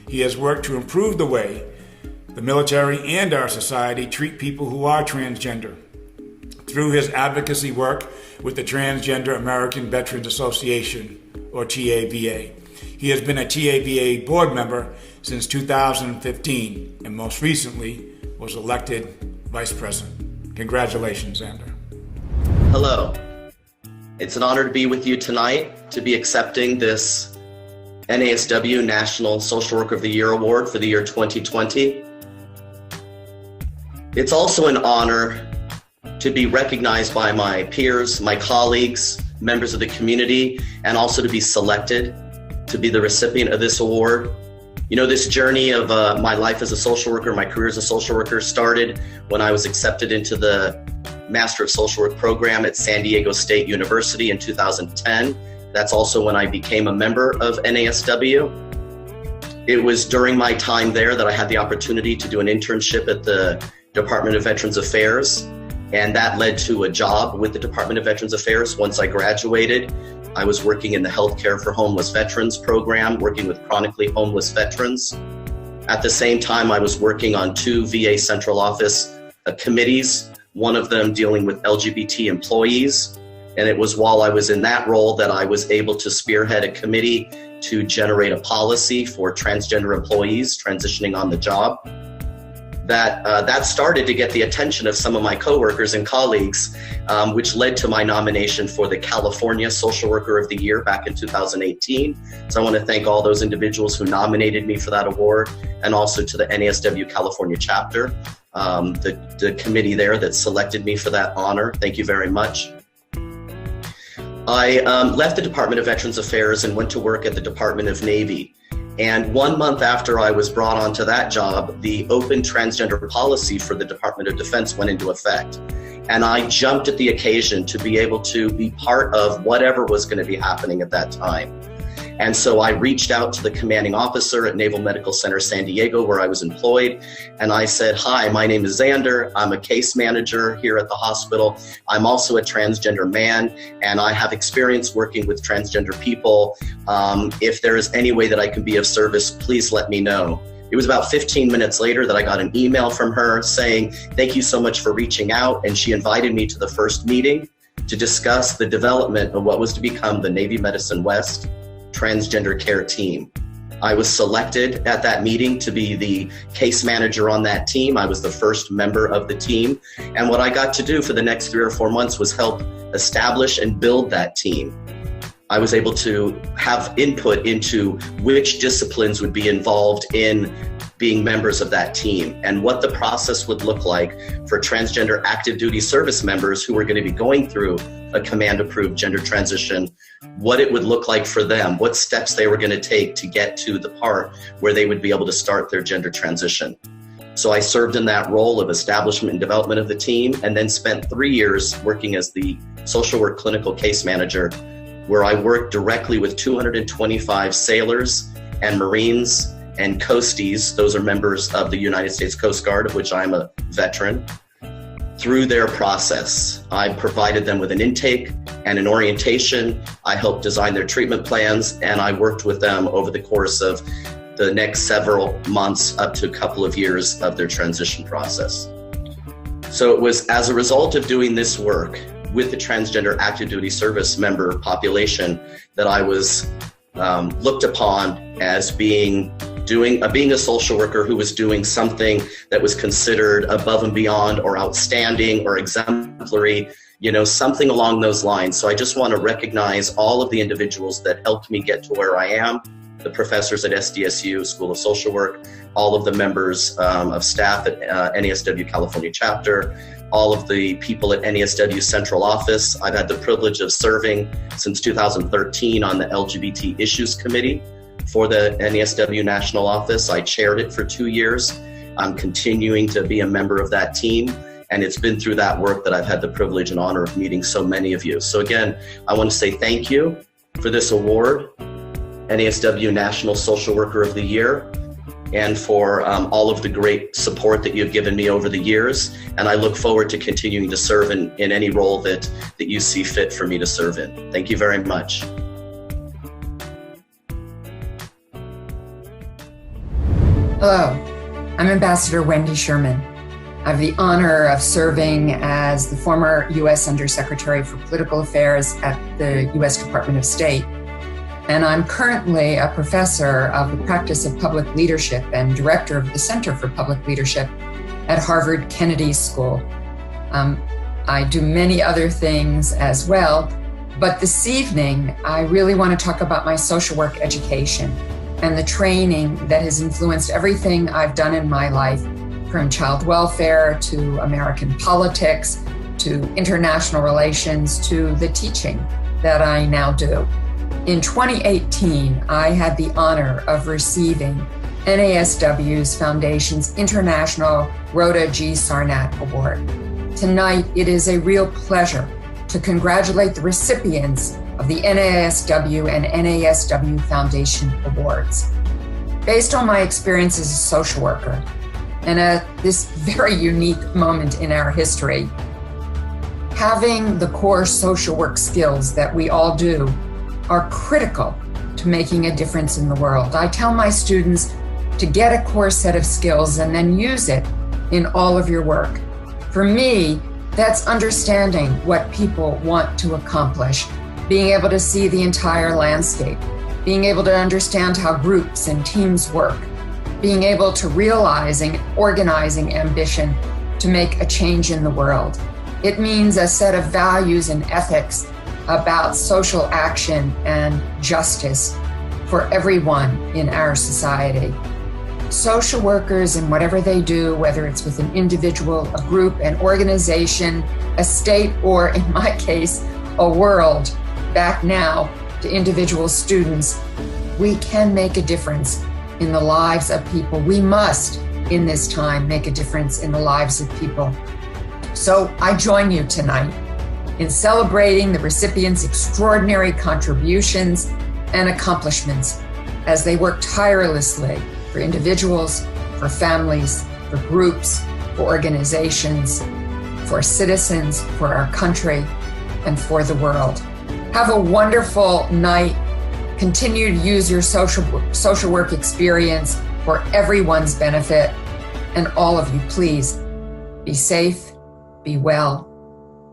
He has worked to improve the way the military and our society treat people who are transgender. Through his advocacy work with the Transgender American Veterans Association, or TAVA. He has been a TAVA board member since 2015, and most recently was elected vice president. Congratulations, Zander. Hello. It's an honor to be with you tonight, to be accepting this NASW National Social Worker of the Year Award for the year 2020. It's also an honor to be recognized by my peers, my colleagues, members of the community, and also to be selected to be the recipient of this award. You know, this journey of my life as a social worker, my career as a social worker started when I was accepted into the Master of Social Work program at San Diego State University in 2010. That's also when I became a member of NASW. It was during my time there that I had the opportunity to do an internship at the Department of Veterans Affairs, and that led to a job with the Department of Veterans Affairs. Once I graduated, I was working in the Healthcare for Homeless Veterans program, working with chronically homeless veterans. At the same time, I was working on 2 VA central office committees, one of them dealing with LGBT employees. And it was while I was in that role that I was able to spearhead a committee to generate a policy for transgender employees transitioning on the job. That started to get the attention of some of my coworkers and colleagues, which led to my nomination for the California Social Worker of the Year back in 2018. So I want to thank all those individuals who nominated me for that award, and also to the NASW California chapter, the committee there that selected me for that honor. Thank you very much. I left the Department of Veterans Affairs and went to work at the Department of Navy. And 1 month after I was brought onto that job, the open transgender policy for the Department of Defense went into effect. And I jumped at the occasion to be able to be part of whatever was going to be happening at that time. And so I reached out to the commanding officer at Naval Medical Center San Diego, where I was employed. And I said, hi, my name is Zander. I'm a case manager here at the hospital. I'm also a transgender man, and I have experience working with transgender people. If there is any way that I can be of service, please let me know. It was about 15 minutes later that I got an email from her saying, thank you so much for reaching out. And she invited me to the first meeting to discuss the development of what was to become the Navy Medicine West transgender care team. I was selected at that meeting to be the case manager on that team. I was the first member of the team. And what I got to do for the next 3 or 4 months was help establish and build that team. I was able to have input into which disciplines would be involved in being members of that team, and what the process would look like for transgender active duty service members who were going to be going through a command-approved gender transition, what it would look like for them, what steps they were going to take to get to the part where they would be able to start their gender transition. So I served in that role of establishment and development of the team, and then spent 3 years working as the social work clinical case manager, where I worked directly with 225 sailors and Marines and Coasties. Those are members of the United States Coast Guard, of which I'm a veteran. Through their process, I provided them with an intake and an orientation. I helped design their treatment plans, and I worked with them over the course of the next several months up to a couple of years of their transition process. So it was as a result of doing this work with the transgender active duty service member population that I was looked upon as being a social worker who was doing something that was considered above and beyond or outstanding or exemplary, something along those lines. So I just want to recognize all of the individuals that helped me get to where I am, the professors at SDSU School of Social Work, all of the members of staff at NASW California chapter, all of the people at NASW Central Office. I've had the privilege of serving since 2013 on the LGBT Issues Committee for the NASW National Office. I chaired it for 2 years. I'm continuing to be a member of that team, and it's been through that work that I've had the privilege and honor of meeting so many of you. So again, I want to say thank you for this award, NASW National Social Worker of the Year, and for all of the great support that you've given me over the years. And I look forward to continuing to serve in any role that you see fit for me to serve in. Thank you very much. Hello, I'm Ambassador Wendy Sherman. I have the honor of serving as the former U.S. Undersecretary for Political Affairs at the U.S. Department of State. And I'm currently a professor of the practice of public leadership and director of the Center for Public Leadership at Harvard Kennedy School. I do many other things as well, but this evening, I really want to talk about my social work education and the training that has influenced everything I've done in my life, from child welfare to American politics, to international relations, to the teaching that I now do. In 2018, I had the honor of receiving NASW's Foundation's International Rhoda G. Sarnat Award. Tonight, it is a real pleasure to congratulate the recipients of the NASW and NASW Foundation Awards. based on my experience as a social worker and at this very unique moment in our history. Having the core social work skills that we all do are critical to making a difference in the world. I tell my students to get a core set of skills and then use it in all of your work. For me, that's understanding what people want to accomplish, being able to see the entire landscape, being able to understand how groups and teams work, being able to realizing, organizing ambition to make a change in the world. It means a set of values and ethics about social action and justice for everyone in our society. Social workers, in whatever they do, whether it's with an individual, a group, an organization, a state, or in my case, a world, back now to individual students, we can make a difference in the lives of people. We must, in this time, make a difference in the lives of people. So I join you tonight in celebrating the recipients' extraordinary contributions and accomplishments as they work tirelessly for individuals, for families, for groups, for organizations, for citizens, for our country, and for the world. Have a wonderful night. Continue to use your social work experience for everyone's benefit. And all of you, please be safe, be well,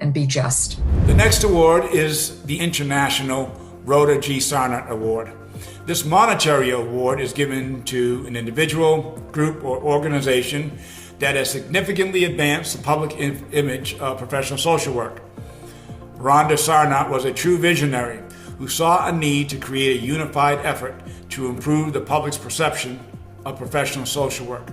and be just. The next award is the International Rhoda G. Sarnat Award. This monetary award is given to an individual, group, or organization that has significantly advanced the public image of professional social work. Rhonda Sarnat was a true visionary who saw a need to create a unified effort to improve the public's perception of professional social work.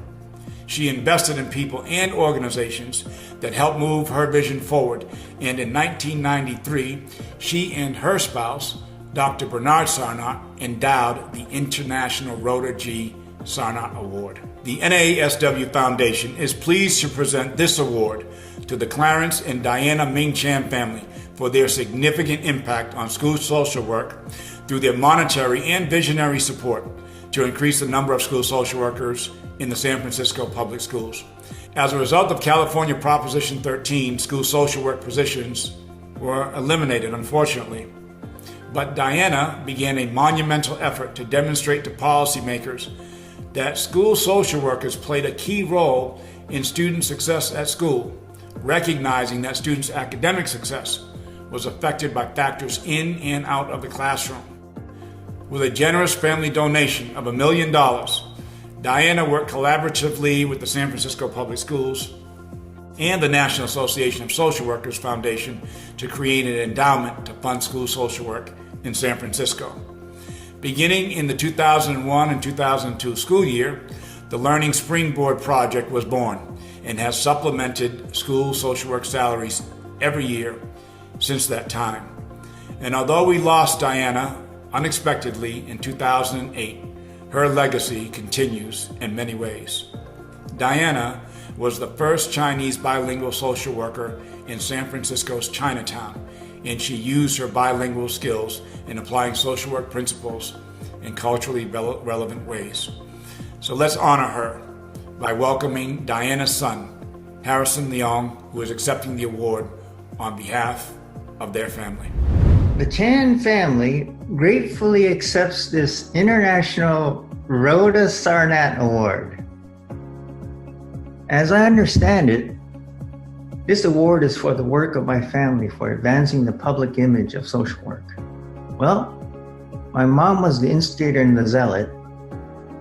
She invested in people and organizations that helped move her vision forward, and in 1993, she and her spouse, Dr. Bernard Sarnat, endowed the International Rhoda G. Sarnat Award. The NASW Foundation is pleased to present this award to the Clarence and Diana Ming Chan family for their significant impact on school social work through their monetary and visionary support to increase the number of school social workers in the San Francisco public schools. As a result of California Proposition 13, school social work positions were eliminated, unfortunately. But Diana began a monumental effort to demonstrate to policymakers that school social workers played a key role in student success at school, recognizing that students' academic success was affected by factors in and out of the classroom. With a generous family donation of $1 million, Diana worked collaboratively with the San Francisco Public Schools and the National Association of Social Workers Foundation to create an endowment to fund school social work in San Francisco. Beginning in the 2001 and 2002 school year, the Learning Springboard Project was born and has supplemented school social work salaries every year since that time. And although we lost Diana unexpectedly in 2008, her legacy continues in many ways. Diana was the first Chinese bilingual social worker in San Francisco's Chinatown, and she used her bilingual skills in applying social work principles in culturally relevant ways. So let's honor her by welcoming Diana's son, Harrison Leong, who is accepting the award on behalf of their family. The Chan family gratefully accepts this International Rhoda Sarnat Award. As I understand it, this award is for the work of my family for advancing the public image of social work. Well, my mom was the instigator and the zealot,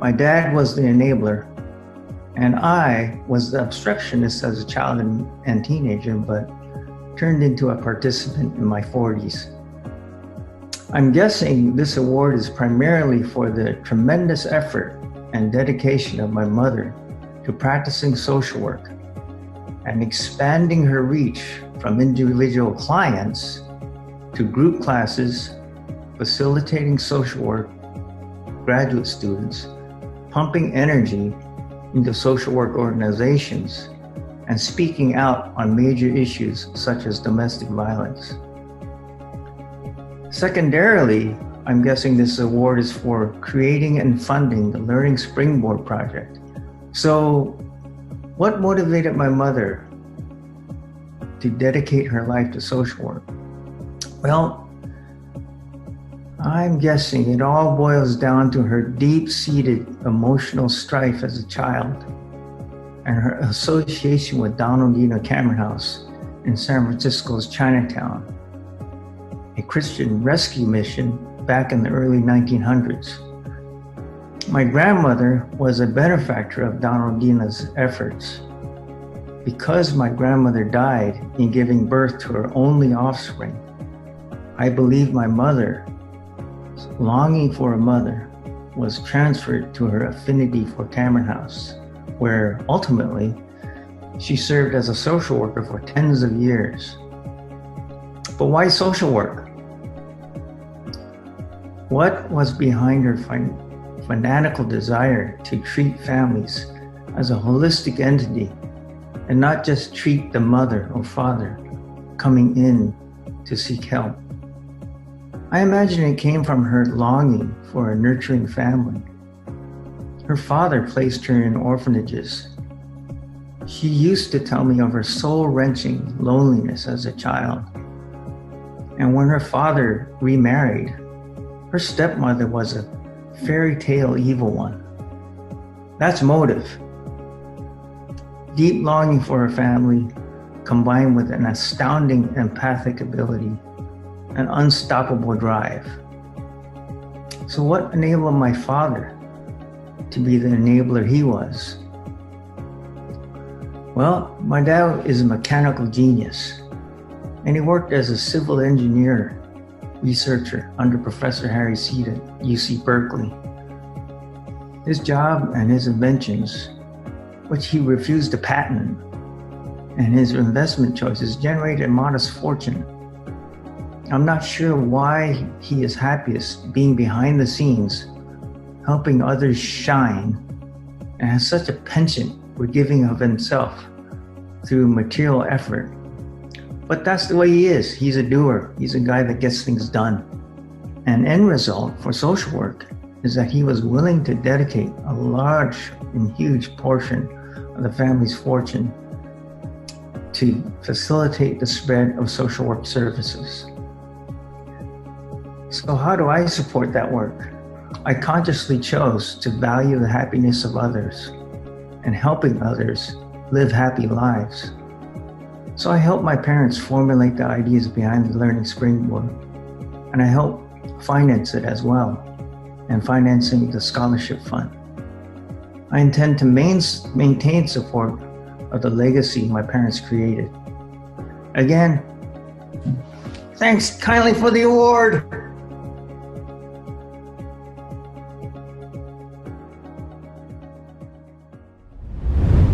my dad was the enabler, and I was the obstructionist as a child and teenager, but turned into a participant in my 40s. I'm guessing this award is primarily for the tremendous effort and dedication of my mother to practicing social work and expanding her reach from individual clients to group classes, facilitating social work, graduate students, pumping energy into social work organizations, and speaking out on major issues such as domestic violence. Secondarily, I'm guessing this award is for creating and funding the Learning Springboard project. So what motivated my mother to dedicate her life to social work? Well, I'm guessing it all boils down to her deep-seated emotional strife as a child and her association with Donaldino Cameron House in San Francisco's Chinatown, a Christian rescue mission back in the early 1900s. My grandmother was a benefactor of Donaldina's efforts. Because my grandmother died in giving birth to her only offspring, I believe my mother's longing for a mother was transferred to her affinity for Cameron House, where ultimately she served as a social worker for tens of years. But why social work? What was behind her fanatical desire to treat families as a holistic entity and not just treat the mother or father coming in to seek help? I imagine it came from her longing for a nurturing family. Her father placed her in orphanages. She used to tell me of her soul-wrenching loneliness as a child. And when her father remarried, her stepmother was a fairy tale evil one. That's motive. Deep longing for her family combined with an astounding empathic ability, an unstoppable drive. So what enabled my father to be the enabler he was? Well, my dad is a mechanical genius, and he worked as a civil engineer researcher under Professor Harry Seed at UC Berkeley. His job and his inventions, which he refused to patent, and his investment choices generated a modest fortune. I'm not sure why he is happiest being behind the scenes, helping others shine, and has such a penchant for giving of himself through material effort. But that's the way he is. He's a doer. He's a guy that gets things done. An end result for social work is that he was willing to dedicate a large and huge portion of the family's fortune to facilitate the spread of social work services. So how do I support that work? I consciously chose to value the happiness of others and helping others live happy lives. So I helped my parents formulate the ideas behind the Learning Springboard, and I helped finance it as well, and financing the scholarship fund. I intend to maintain support of the legacy my parents created. Again, thanks kindly for the award.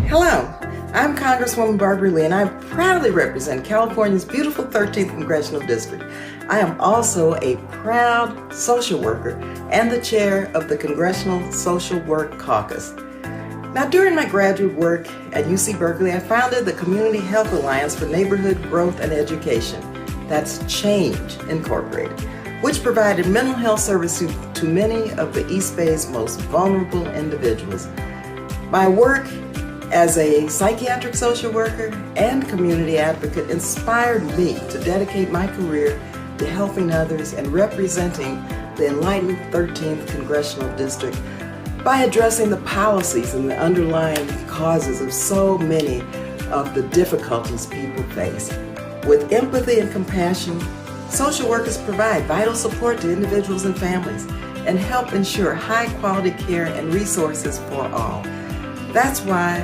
Hello, I'm Congresswoman Barbara Lee, and I proudly represent California's beautiful 13th Congressional District. I am also a proud social worker and the chair of the Congressional Social Work Caucus. Now, during my graduate work at UC Berkeley, I founded the Community Health Alliance for Neighborhood Growth and Education. That's Change Incorporated, which provided mental health services to many of the East Bay's most vulnerable individuals. My work as a psychiatric social worker and community advocate inspired me to dedicate my career to helping others and representing the enlightened 13th Congressional District by addressing the policies and the underlying causes of so many of the difficulties people face. With empathy and compassion, social workers provide vital support to individuals and families and help ensure high-quality care and resources for all. That's why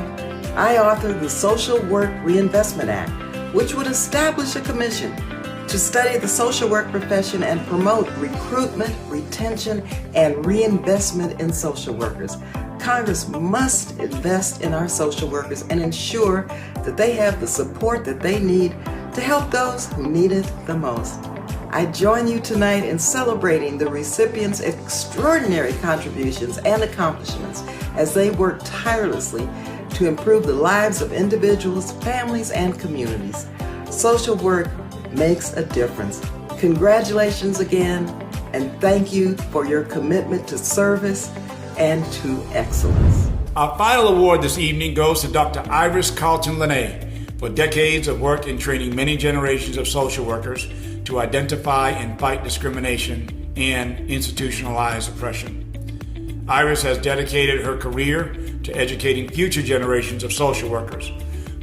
I authored the Social Work Reinvestment Act, which would establish a commission to study the social work profession and promote recruitment, retention, and reinvestment in social workers. Congress must invest in our social workers and ensure that they have the support that they need to help those who need it the most. I join you tonight in celebrating the recipients' extraordinary contributions and accomplishments as they work tirelessly to improve the lives of individuals, families, and communities. Social work makes a difference. Congratulations again, and thank you for your commitment to service and to excellence. Our final award this evening goes to Dr. Iris Carlton-LaNey for decades of work in training many generations of social workers to identify and fight discrimination and institutionalized oppression. Iris has dedicated her career to educating future generations of social workers.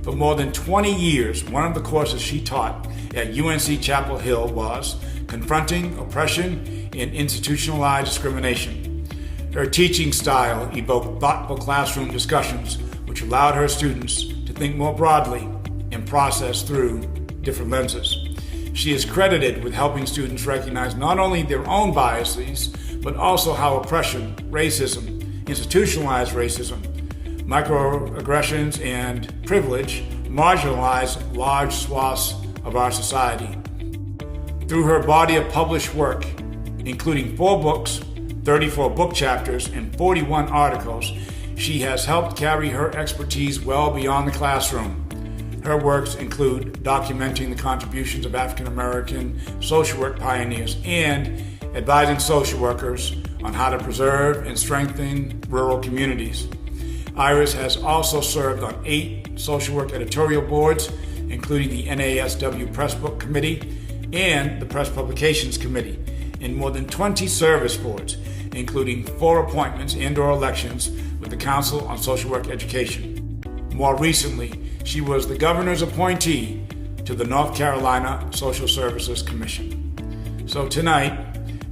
For more than 20 years, one of the courses she taught at UNC Chapel Hill was Confronting Oppression and Institutionalized Discrimination. Her teaching style evoked thoughtful classroom discussions, which allowed her students to think more broadly and process through different lenses. She is credited with helping students recognize not only their own biases, but also how oppression, racism, institutionalized racism, microaggressions, and privilege marginalize large swaths of our society. Through her body of published work, including 4 books, 34 book chapters, and 41 articles, she has helped carry her expertise well beyond the classroom. Her works include documenting the contributions of African American social work pioneers and advising social workers on how to preserve and strengthen rural communities. Iris has also served on 8 social work editorial boards, including the NASW Press Book Committee and the Press Publications Committee, and more than 20 service boards, including 4 appointments and/or elections with the Council on Social Work Education. More recently, she was the governor's appointee to the North Carolina Social Services Commission. So tonight,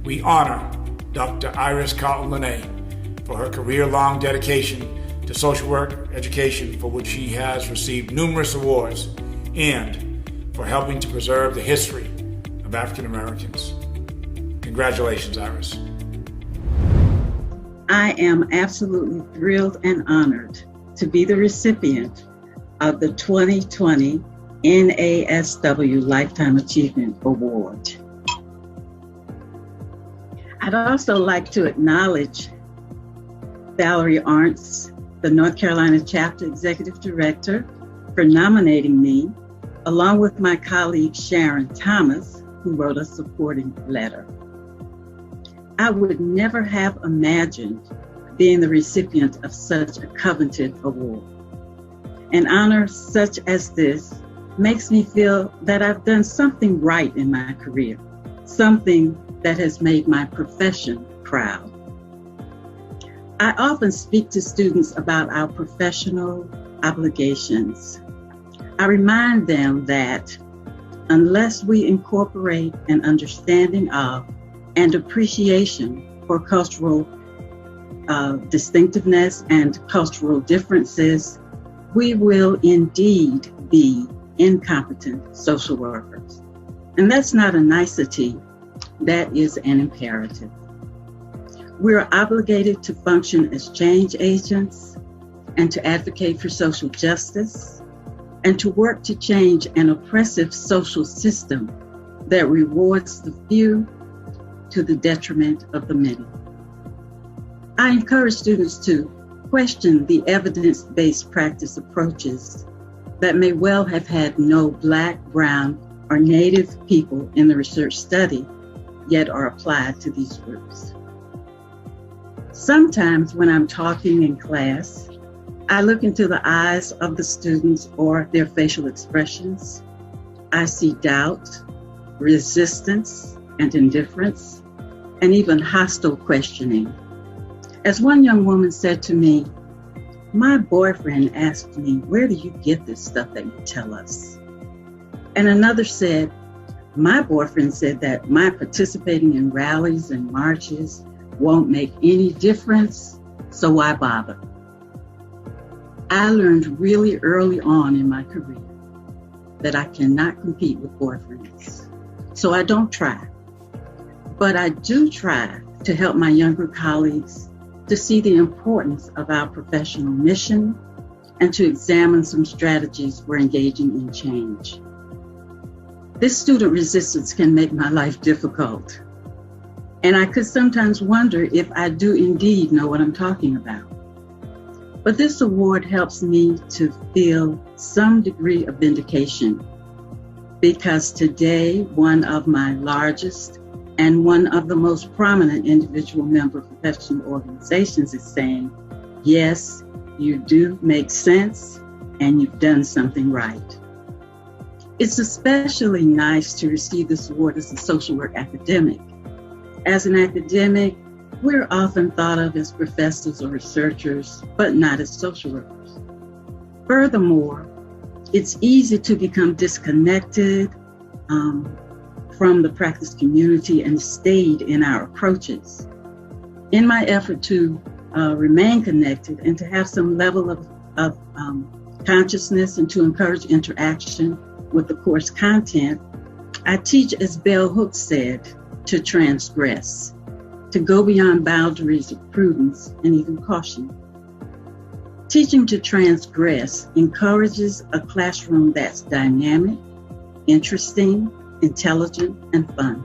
we honor Dr. Iris Carlton-LaNey for her career-long dedication to social work education, for which she has received numerous awards, and for helping to preserve the history of African Americans. Congratulations, Iris. I am absolutely thrilled and honored to be the recipient of the 2020 NASW Lifetime Achievement Award. I'd also like to acknowledge Valerie Arntz, the North Carolina Chapter Executive Director, for nominating me, along with my colleague Sharon Thomas, who wrote a supporting letter. I would never have imagined being the recipient of such a coveted award. An honor such as this makes me feel that I've done something right in my career, something that has made my profession proud. I often speak to students about our professional obligations. I remind them that unless we incorporate an understanding of and appreciation for cultural distinctiveness and cultural differences, we will indeed be incompetent social workers. And that's not a nicety, that is an imperative. We are obligated to function as change agents and to advocate for social justice and to work to change an oppressive social system that rewards the few to the detriment of the many. I encourage students to question the evidence-based practice approaches that may well have had no Black, Brown, or Native people in the research study, yet are applied to these groups. Sometimes when I'm talking in class, I look into the eyes of the students or their facial expressions. I see doubt, resistance, and indifference, and even hostile questioning. As one young woman said to me, "My boyfriend asked me, where do you get this stuff that you tell us?" And another said, "My boyfriend said that my participating in rallies and marches won't make any difference, so why bother?" I learned really early on in my career that I cannot compete with boyfriends, so I don't try. But I do try to help my younger colleagues to see the importance of our professional mission and to examine some strategies for engaging in change. This student resistance can make my life difficult, and I could sometimes wonder if I do indeed know what I'm talking about. But this award helps me to feel some degree of vindication, because today one of my largest And one of the most prominent individual member professional organizations is saying, yes, you do make sense and you've done something right. It's especially nice to receive this award as a social work academic. As an academic, we're often thought of as professors or researchers, but not as social workers. Furthermore, it's easy to become disconnected from the practice community and staid in our approaches. In my effort to remain connected and to have some level of consciousness and to encourage interaction with the course content, I teach, as Bell Hooks said, to transgress, to go beyond boundaries of prudence and even caution. Teaching to transgress encourages a classroom that's dynamic, interesting, intelligent, and fun.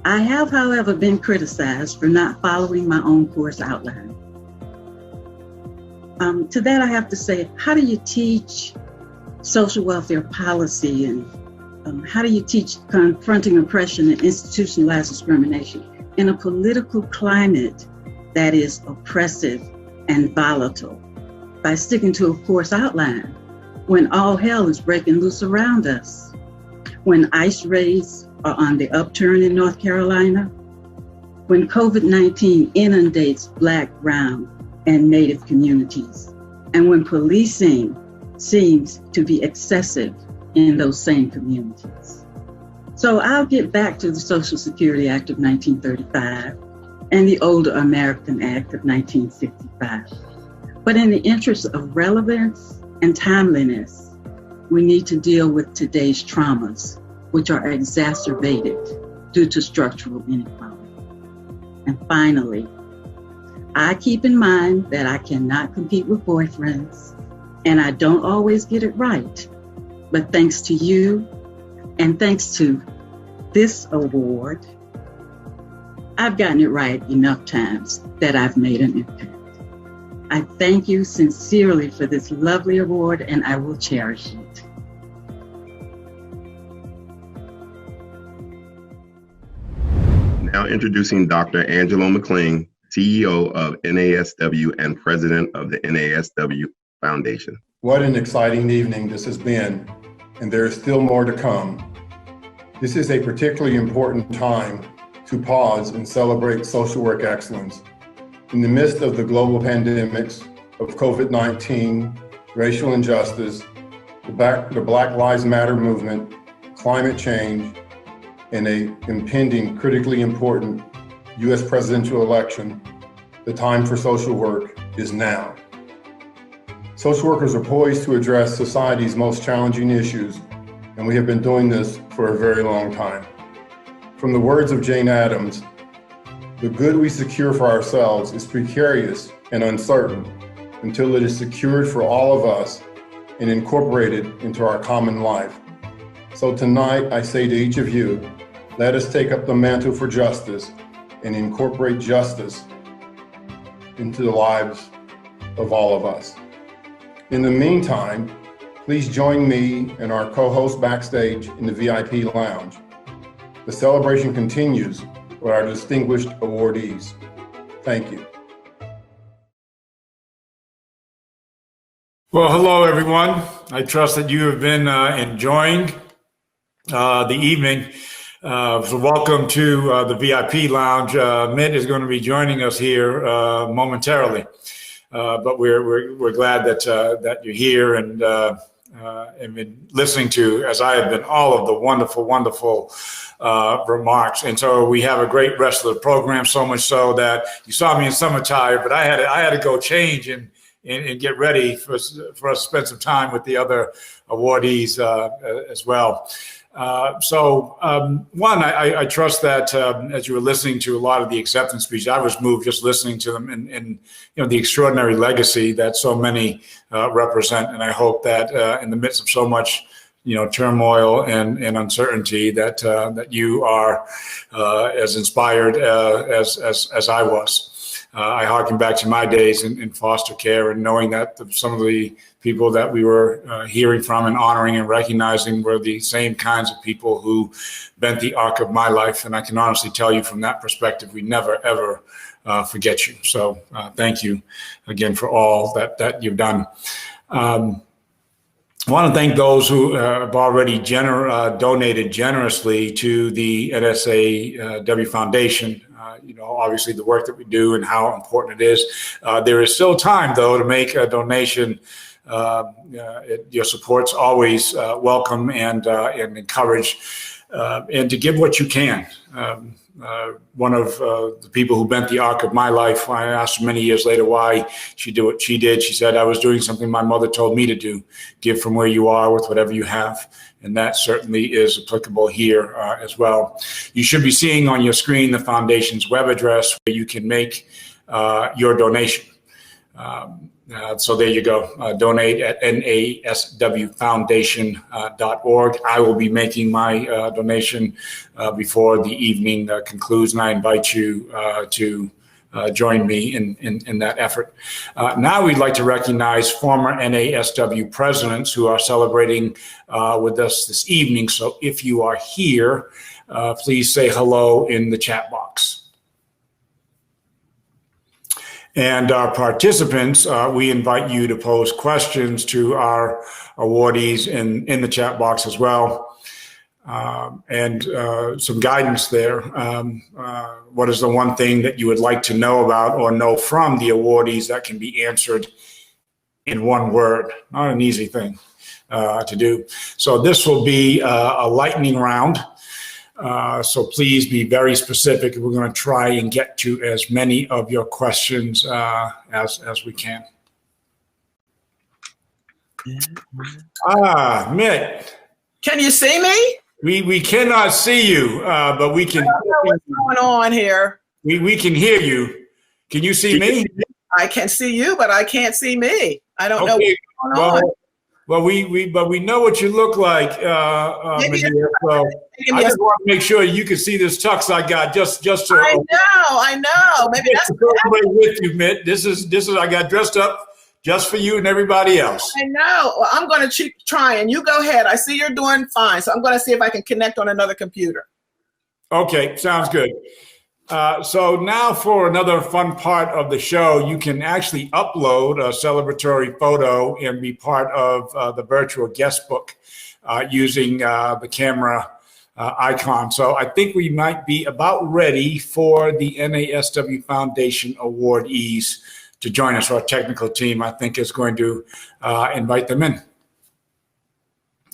I have, however, been criticized for not following my own course outline. To that I have to say, how do you teach social welfare policy, and how do you teach confronting oppression and institutionalized discrimination in a political climate that is oppressive and volatile by sticking to a course outline when all hell is breaking loose around us, when ICE raids are on the upturn in North Carolina, when COVID-19 inundates Black, Brown, and Native communities, and when policing seems to be excessive in those same communities. So I'll get back to the Social Security Act of 1935 and the Older American Act of 1965. But in the interest of relevance and timeliness, we need to deal with today's traumas, which are exacerbated due to structural inequality. And finally, I keep in mind that I cannot compete with boyfriends, and I don't always get it right. But thanks to you, and thanks to this award, I've gotten it right enough times that I've made an impact. I thank you sincerely for this lovely award, and I will cherish it. Now introducing Dr. Angelo Mcling, CEO of NASW and President of the NASW Foundation. What an exciting evening this has been, and there is still more to come. This is a particularly important time to pause and celebrate social work excellence. In the midst of the global pandemics of COVID-19, racial injustice, the Black Lives Matter movement, climate change, and an impending critically important U.S. presidential election, the time for social work is now. Social workers are poised to address society's most challenging issues, and we have been doing this for a very long time. From the words of Jane Addams, the good we secure for ourselves is precarious and uncertain until it is secured for all of us and incorporated into our common life. So tonight, I say to each of you, let us take up the mantle for justice and incorporate justice into the lives of all of us. In the meantime, please join me and our co-host backstage in the VIP lounge. The celebration continues with our distinguished awardees. Thank you. Well, hello, everyone. I trust that you have been enjoying the evening. So welcome to the VIP lounge. Mitt is going to be joining us here momentarily, but we're glad that you're here and been listening to, as I have been, all of the wonderful remarks. And so we have a great rest of the program, so much so that you saw me in some attire, but I had to go change and get ready for us to spend some time with the other awardees as well. One, I trust that as you were listening to a lot of the acceptance speeches, I was moved just listening to them and the extraordinary legacy that so many represent. And I hope that in the midst of so much turmoil and uncertainty that you are as inspired as I was. I harken back to my days in foster care and knowing that some of the people that we were hearing from and honoring and recognizing were the same kinds of people who bent the arc of my life. And I can honestly tell you from that perspective, we never, ever forget you. So thank you again for all that you've done. I want to thank those who have already donated generously to the NASW Foundation. Obviously the work that we do and how important it is. There is still time, though, to make a donation. Your support's always welcome and encouraged, and to give what you can. One of the people who bent the arc of my life, I asked her many years later why she did what she did. She said, I was doing something my mother told me to do, give from where you are with whatever you have. And that certainly is applicable here as well. You should be seeing on your screen the foundation's web address where you can make your donation. So there you go. Donate at naswfoundation.org. I will be making my donation before the evening concludes, and I invite you to join me in that effort. Now we'd like to recognize former NASW presidents who are celebrating with us this evening. So if you are here, please say hello in the chat box. And our participants, we invite you to pose questions to our awardees in the chat box as well. And some guidance there. What is the one thing that you would like to know about or know from the awardees that can be answered in one word? Not an easy thing to do. So this will be a lightning round. So please be very specific. We're going to try and get to as many of your questions as we can. Mitt. Can you see me? We cannot see you, but we can. I don't know what's going on here. We can hear you. Can you see me? I can see you, but I can't see me. I don't know what's going on. Well, we know what you look like, Medea, so I just want to make sure you can see this tux I got. Just so I know. Maybe that's with you, Mitt. This is I got dressed up just for you and everybody else. I know. Well, I'm going to try, and you go ahead. I see you're doing fine, so I'm going to see if I can connect on another computer. Okay, sounds good. So now for another fun part of the show, you can actually upload a celebratory photo and be part of the virtual guest book using the camera icon. So I think we might be about ready for the NASW Foundation awardees to join us. Our technical team, I think, is going to invite them in.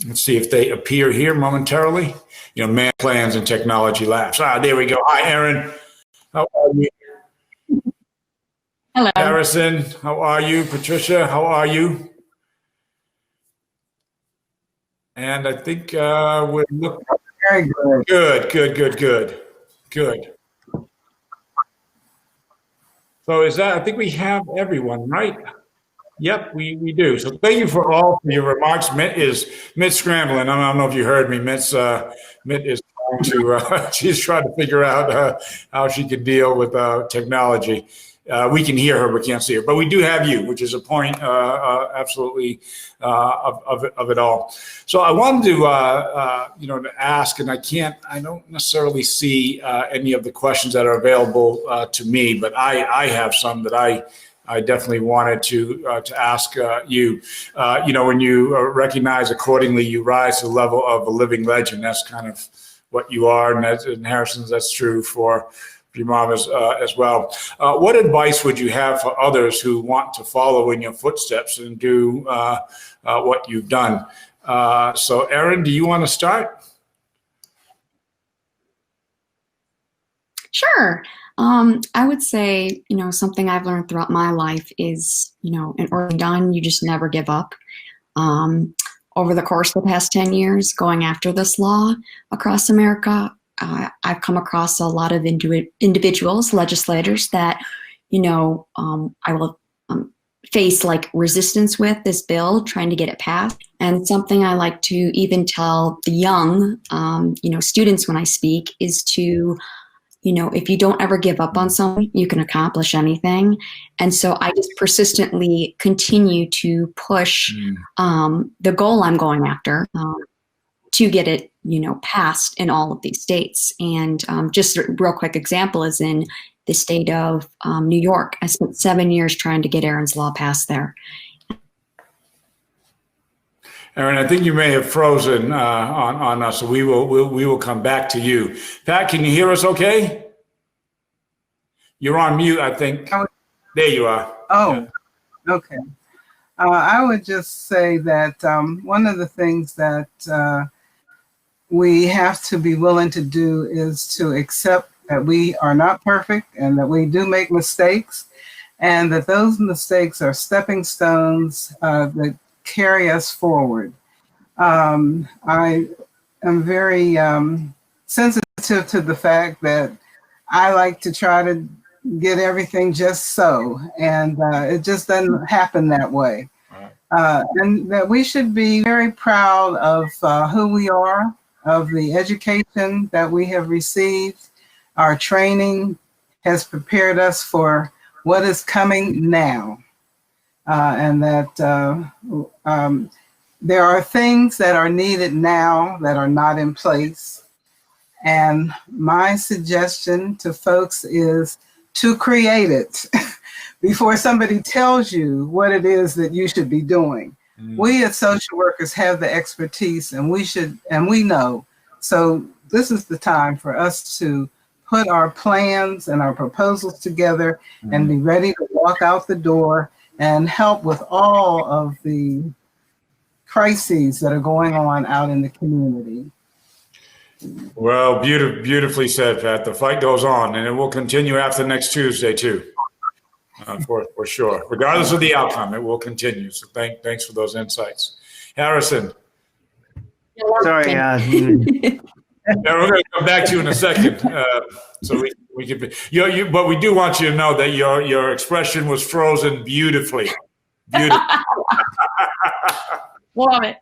Let's see if they appear here momentarily. Man plans and technology laughs. There we go. Hi, Erin. How are you? Hello. Harrison, how are you? Patricia, how are you? And I think we're looking very good. Good. So I think we have everyone, right? Yep, we do. So thank you for all for your remarks. Mitt's scrambling. I don't know if you heard me. Mitt is trying to she's trying to figure out how she can deal with technology. We can hear her, but can't see her. But we do have you, which is a point absolutely of it all. So I wanted to ask, and I don't necessarily see any of the questions that are available to me, but I have some that I definitely wanted to ask you. When you recognize accordingly, you rise to the level of a living legend. That's kind of what you are, and Harrison's, that's true for your mom as well. What advice would you have for others who want to follow in your footsteps and do what you've done? So, Erin, do you want to start? Sure. I would say, something I've learned throughout my life is, in order to be done, you just never give up. Over the course of the past 10 years, going after this law across America, I've come across a lot of individuals, legislators that, I will face like resistance with this bill, trying to get it passed. And something I like to even tell the young, students when I speak is to, if you don't ever give up on something, you can accomplish anything. And so I just persistently continue to push the goal I'm going after to get it, passed in all of these states. And just a real quick example is in the state of New York. I spent 7 years trying to get Aaron's Law passed there. Aaron, I think you may have frozen on us, so we will come back to you. Pat, can you hear us okay? You're on mute, I think. There you are. Oh, okay. I would just say that one of the things that we have to be willing to do is to accept that we are not perfect and that we do make mistakes, and that those mistakes are stepping stones that carry us forward. I am very sensitive to the fact that I like to try to get everything just so, and it just doesn't happen that way. And that we should be very proud of who we are, of the education that we have received. Our training has prepared us for what is coming now. And that there are things that are needed now that are not in place. And my suggestion to folks is to create it before somebody tells you what it is that you should be doing. We as social workers have the expertise, and we know. So this is the time for us to put our plans and our proposals together and be ready to walk out the door and help with all of the crises that are going on out in the community. Well, beautifully said, Pat. The fight goes on, and it will continue after next Tuesday, too, for sure. Regardless of the outcome, it will continue. So thanks for those insights. Harrison. Sorry, Yeah, we're going to come back to you in a second. So we can. But we do want you to know that your expression was frozen beautifully. Beautiful. Love it.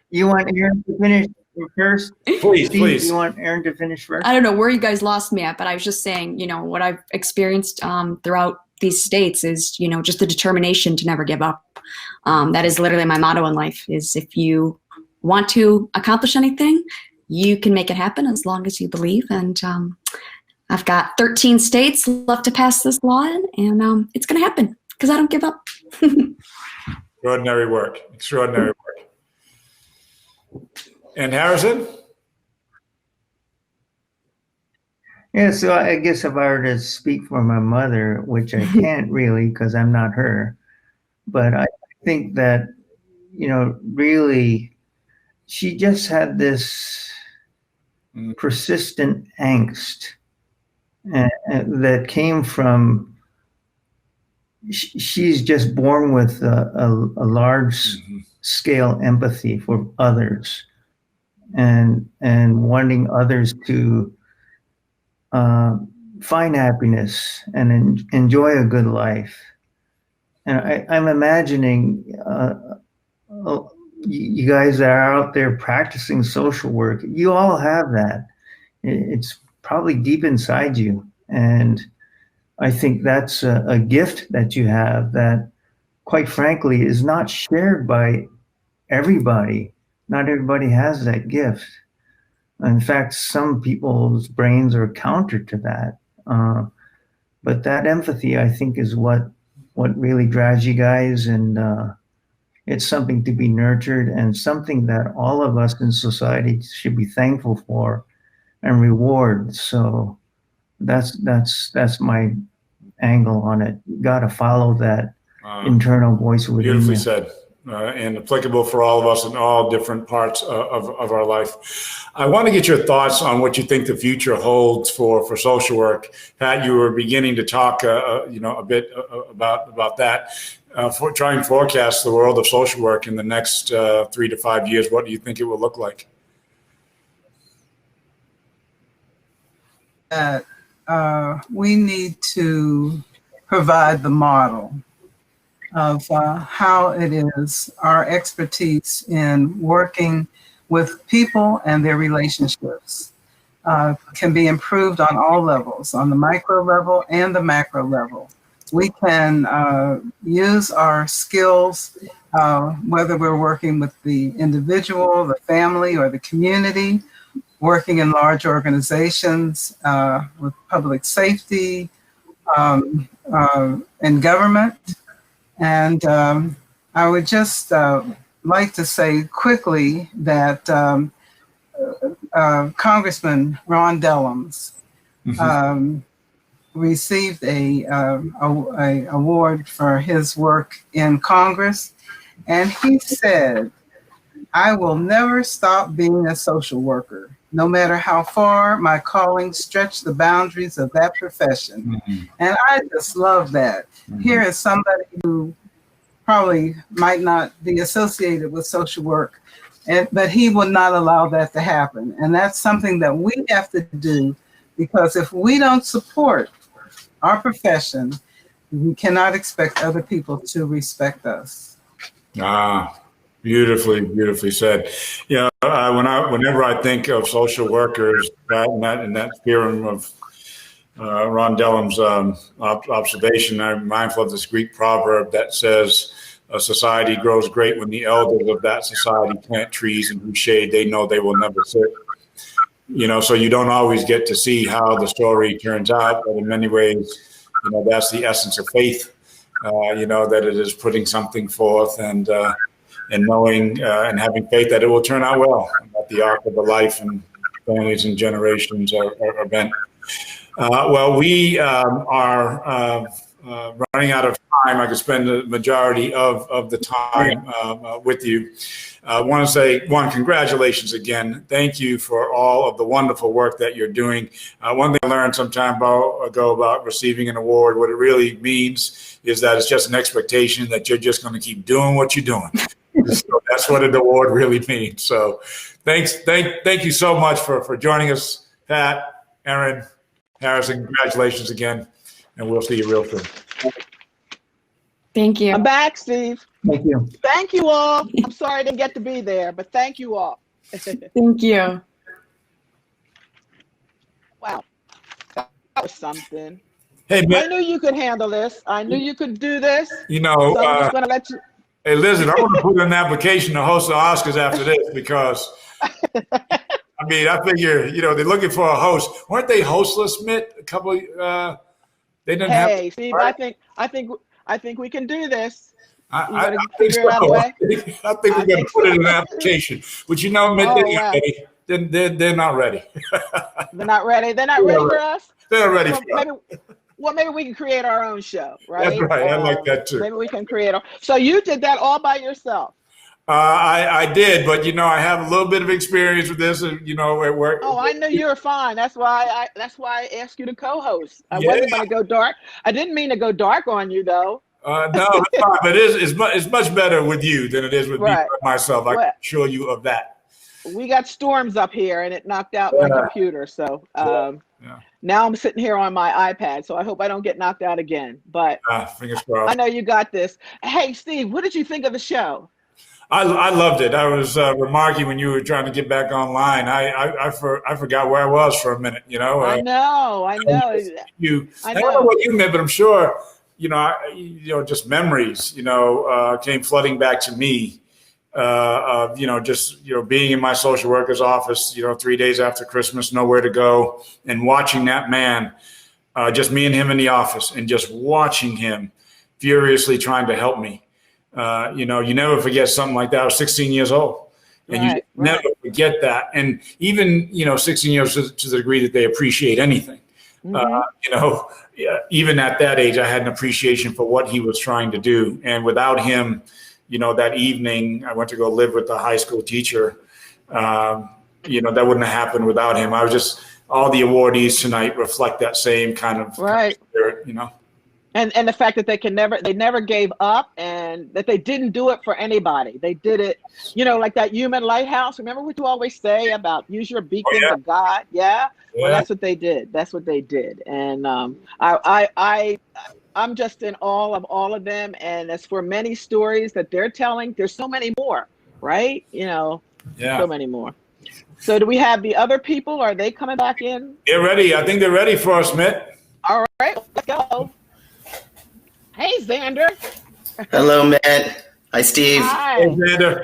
You want Aaron to finish first? Please, Steve, please. You want Aaron to finish first? I don't know where you guys lost me at, but I was just saying, what I've experienced throughout these states is, just the determination to never give up. That is literally my motto in life, is if you want to accomplish anything, you can make it happen as long as you believe. And I've got 13 states left to pass this law in, and it's going to happen because I don't give up. Extraordinary work. And Harrison? Yeah, so I guess if I were to speak for my mother, which I can't really because I'm not her, but I think that, really, she just had this persistent angst that came from, she's just born with a large scale empathy for others and wanting others to find happiness and enjoy a good life. And I'm imagining you guys that are out there practicing social work, you all have that. It's probably deep inside you. And I think that's a gift that you have that, quite frankly, is not shared by everybody. Not everybody has that gift. In fact, some people's brains are counter to that. But that empathy, I think, is what really drives you guys. And it's something to be nurtured and something that all of us in society should be thankful for and reward. So that's my angle on it. You got to follow that internal voice within you. Beautifully said. And applicable for all of us in all different parts of our life. I want to get your thoughts on what you think the future holds for social work. Pat, you were beginning to talk, a bit about that. Try and forecast the world of social work in the next 3 to 5 years. What do you think it will look like? We need to provide the model of how it is our expertise in working with people and their relationships can be improved on all levels, on the micro level and the macro level. We can use our skills, whether we're working with the individual, the family, or the community, working in large organizations with public safety and government. And I would just like to say quickly that Congressman Ron Dellums received a award for his work in Congress, and he said, "I will never stop being a social worker, no matter how far my calling stretched the boundaries of that profession." And I just love that. Here is somebody who probably might not be associated with social work, but he will not allow that to happen. And that's something that we have to do, because if we don't support our profession, we cannot expect other people to respect us. Beautifully said. You know, whenever I think of social workers, that theorem of Ron Dellums' observation, I'm mindful of this Greek proverb that says, "A society grows great when the elders of that society plant trees in whose shade they know they will never sit." You know, so you don't always get to see how the story turns out, but in many ways, you know, that's the essence of faith. You know, that it is putting something forth and knowing and having faith that it will turn out well, that the arc of the life and families and generations are bent. Well, we are running out of time. I could spend the majority of the time with you. I want to say, one, congratulations again. Thank you for all of the wonderful work that you're doing. One thing I learned some time ago about receiving an award, what it really means is that it's just an expectation that you're just going to keep doing what you're doing. So that's what an award really means. So thank you so much for joining us, Pat, Erin, Harrison. Congratulations again, and we'll see you real soon. Thank you. I'm back, Steve. Thank you. Thank you all. I'm sorry I didn't get to be there, but thank you all. Thank you. Wow, that was something. Hey, man. I knew you could handle this. I knew you could do this. You know, so I'm just going to let you. Hey, listen, I want to put in an application to host the Oscars after this, because I mean, I figure, you know, they're looking for a host. Weren't they hostless, Mitt? A couple, they didn't have. Hey, Steve, right? I think we can do this. I think so. I think we're going to put it in an application. But you know, Mitt, they're not ready. They're not ready. They're not ready for us. They're ready for us. Maybe we can create our own show, right? That's right. I like that too. Maybe we can create. So you did that all by yourself? I did, but you know, I have a little bit of experience with this, and you know, at work. Oh, I knew you were fine. That's why I asked you to co-host. I wasn't going to go dark. I didn't mean to go dark on you, though. No, it's fine, but it's much better with you than it is with me by myself. I can assure you of that. We got storms up here, and it knocked out my computer. So now I'm sitting here on my iPad. So I hope I don't get knocked out again. But fingers crossed. I know you got this. Hey, Steve, what did you think of the show? I loved it. I was remarking when you were trying to get back online. I forgot where I was for a minute. You know. I know. I don't know what you meant, but I'm sure. You know, just memories. You know, came flooding back to me. Of just being in my social worker's office. 3 days after Christmas, nowhere to go, and watching that man, just me and him in the office, and just watching him furiously trying to help me. You never forget something like that. I was 16 years old, and you never forget that. And even 16 years to the degree that they appreciate anything. Even at that age, I had an appreciation for what he was trying to do. And without him, that evening, I went to go live with the high school teacher. That wouldn't have happened without him. I was just, all the awardees tonight reflect that same kind of spirit, And the fact that they never gave up, and that they didn't do it for anybody. They did it, like that human lighthouse. Remember what you always say about use your beacon to God? Yeah. Well, that's what they did. That's what they did. And I'm just in awe of all of them. And as for many stories that they're telling, there's so many more, right? So many more. So do we have the other people? Are they coming back in? They're ready. I think they're ready for us, Mitt. All right, let's go. Hey, Zander. Hello, Matt. Hi, Steve. Hi. Hey, Xander.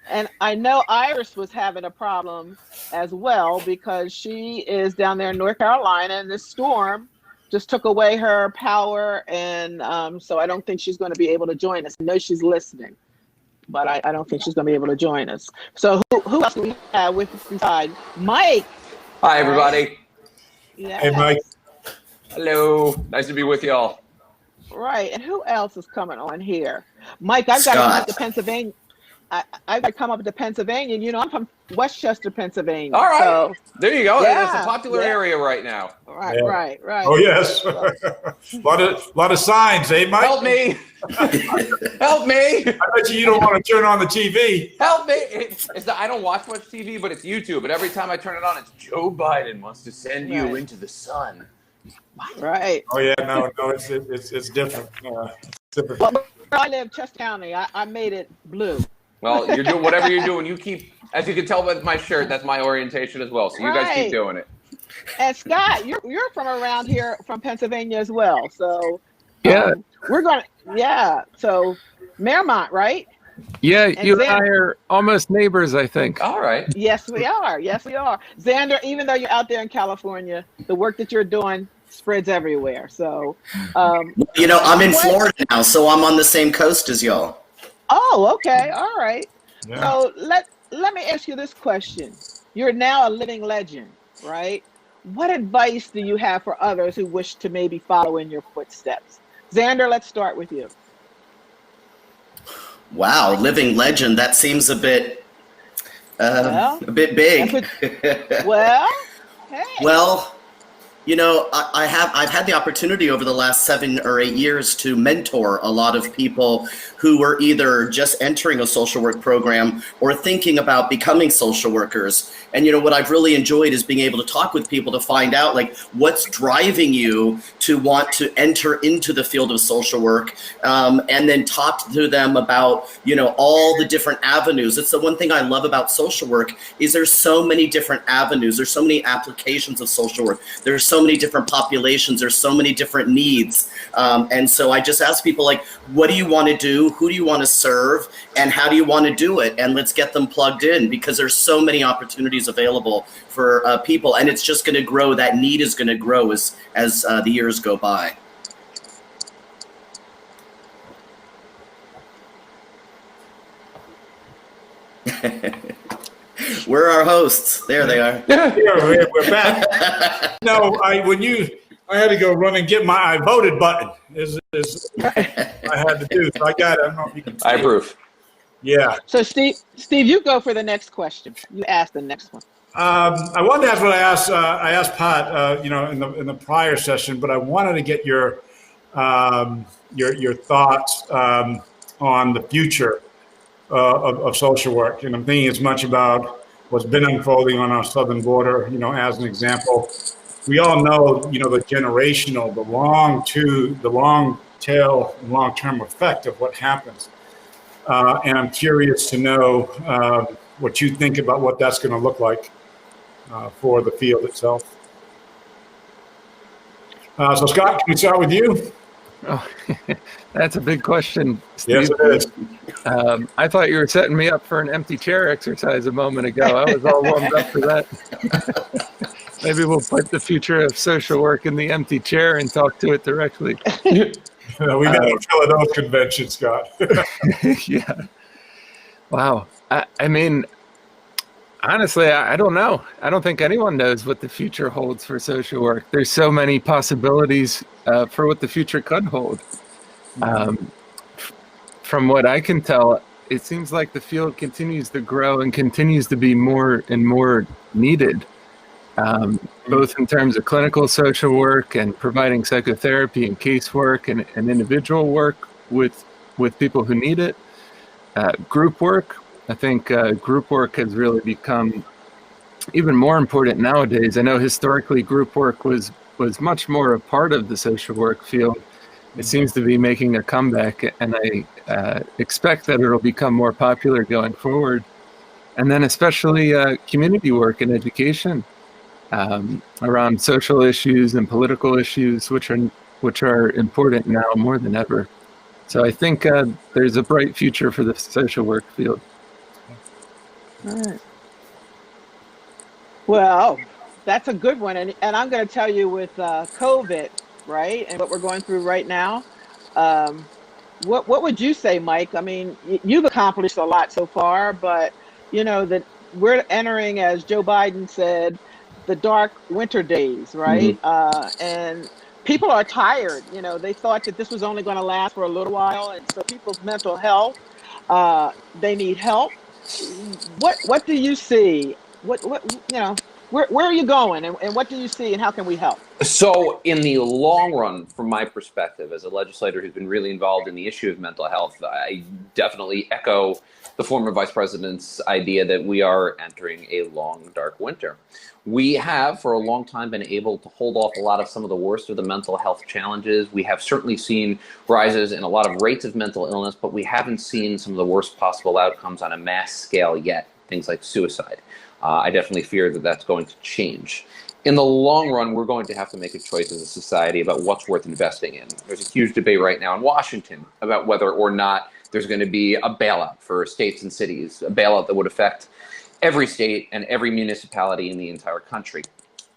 And I know Iris was having a problem as well because she is down there in North Carolina, and this storm just took away her power, and so I don't think she's going to be able to join us. I know she's listening, but I don't think she's going to be able to join us. So who else do we have with us beside Mike? Hi, everybody. Yeah. Hey, Mike. Hello. Nice to be with y'all. Right, and who else is coming on here? Mike, I've got to come up to Pennsylvania. I've got to come up to Pennsylvania. You know, I'm from Westchester, Pennsylvania. All right. So, there you go. yeah, That's a popular area right now. Right, Yeah. right. Oh, yes. a lot of signs, eh, Mike? Help me. Help me. I bet you don't want to turn on the TV. Help me. I don't watch much TV, but it's YouTube. And every time I turn it on, it's Joe Biden wants to send you into the sun. Right. Oh, yeah. No, it's different. Different. Well, where I live, Chester County, I made it blue. Well, you're doing whatever you're doing. You keep, as you can tell by my shirt, that's my orientation as well. So you guys keep doing it. And Scott, you're from around here, from Pennsylvania as well. So Yeah. we're going to, so Merrimont, right? Yeah, And you and I Xander. are almost neighbors, I think. All right. Yes, we are. Yes, we are. Xander, even though you're out there in California, the work that you're doing spreads everywhere. So, You know, I'm in Florida now, so I'm on the same coast as y'all. Oh, okay. All right. Yeah. So let me ask you this question. You're now a living legend, right? What advice do you have for others who wish to maybe follow in your footsteps? Xander, let's start with you. Wow, living legend. That seems a bit big. Well, hey. Well, you know, I've had the opportunity over the last 7 or 8 years to mentor a lot of people who were either just entering a social work program or thinking about becoming social workers. And, you know, what I've really enjoyed is being able to talk with people to find out, like, what's driving you to want to enter into the field of social work, and then talk to them about, you know, all the different avenues. It's the one thing I love about social work is there's so many different avenues. There's so many applications of social work. There's so many different populations. There's so many different needs. And so I just ask people, like, what do you want to do? Who do you want to serve? And how do you want to do it? And let's get them plugged in, because there's so many opportunities available for people. And it's just going to grow. That need is going to grow as the years go by. Where are our hosts? There they are. Yeah, we're back. No, I had to go run and get my I voted button. I had to do. So I got it. I don't know if you can see I approve. Yeah. So Steve, you go for the next question. You ask the next one. I wanted to ask what I asked Pat, you know, in the prior session, but I wanted to get your thoughts on the future of social work. And I'm thinking as much about what's been unfolding on our southern border. You know, as an example, we all know, you know, the generational, the long tail, long-term effect of what happens. And I'm curious to know what you think about what that's going to look like for the field itself. So Scott, can we start with you? Oh, that's a big question, Steve. Yes, it is. I thought you were setting me up for an empty chair exercise a moment ago. I was all warmed up for that. Maybe we'll put the future of social work in the empty chair and talk to it directly. We got to fill those conventions, Scott. Yeah. Wow. I mean, honestly, I don't know. I don't think anyone knows what the future holds for social work. There's so many possibilities for what the future could hold. From what I can tell, it seems like the field continues to grow and continues to be more and more needed, both in terms of clinical social work and providing psychotherapy and casework and individual work with people who need it. Group work. I think group work has really become even more important nowadays. I know historically group work was much more a part of the social work field. It seems to be making a comeback, and I expect that it'll become more popular going forward. And then especially community work and education around social issues and political issues, which are important now more than ever. So I think there's a bright future for the social work field. All right. Well, that's a good one. And I'm going to tell you with COVID, right, and what we're going through right now, what would you say, Mike? I mean, you've accomplished a lot so far, but, you know, that we're entering, as Joe Biden said, the dark winter days, right? Mm-hmm. And people are tired. You know, they thought that this was only going to last for a little while. And so people's mental health, they need help. What do you see? What you know, where are you going, and what do you see, and how can we help? So in the long run, from my perspective, as a legislator who's been really involved in the issue of mental health, I definitely echo the former vice president's idea that we are entering a long, dark winter. We have, for a long time, been able to hold off a lot of some of the worst of the mental health challenges. We have certainly seen rises in a lot of rates of mental illness, but we haven't seen some of the worst possible outcomes on a mass scale yet, things like suicide. I definitely fear that that's going to change. In the long run, we're going to have to make a choice as a society about what's worth investing in. There's a huge debate right now in Washington about whether or not there's going to be a bailout for states and cities, a bailout that would affect every state and every municipality in the entire country.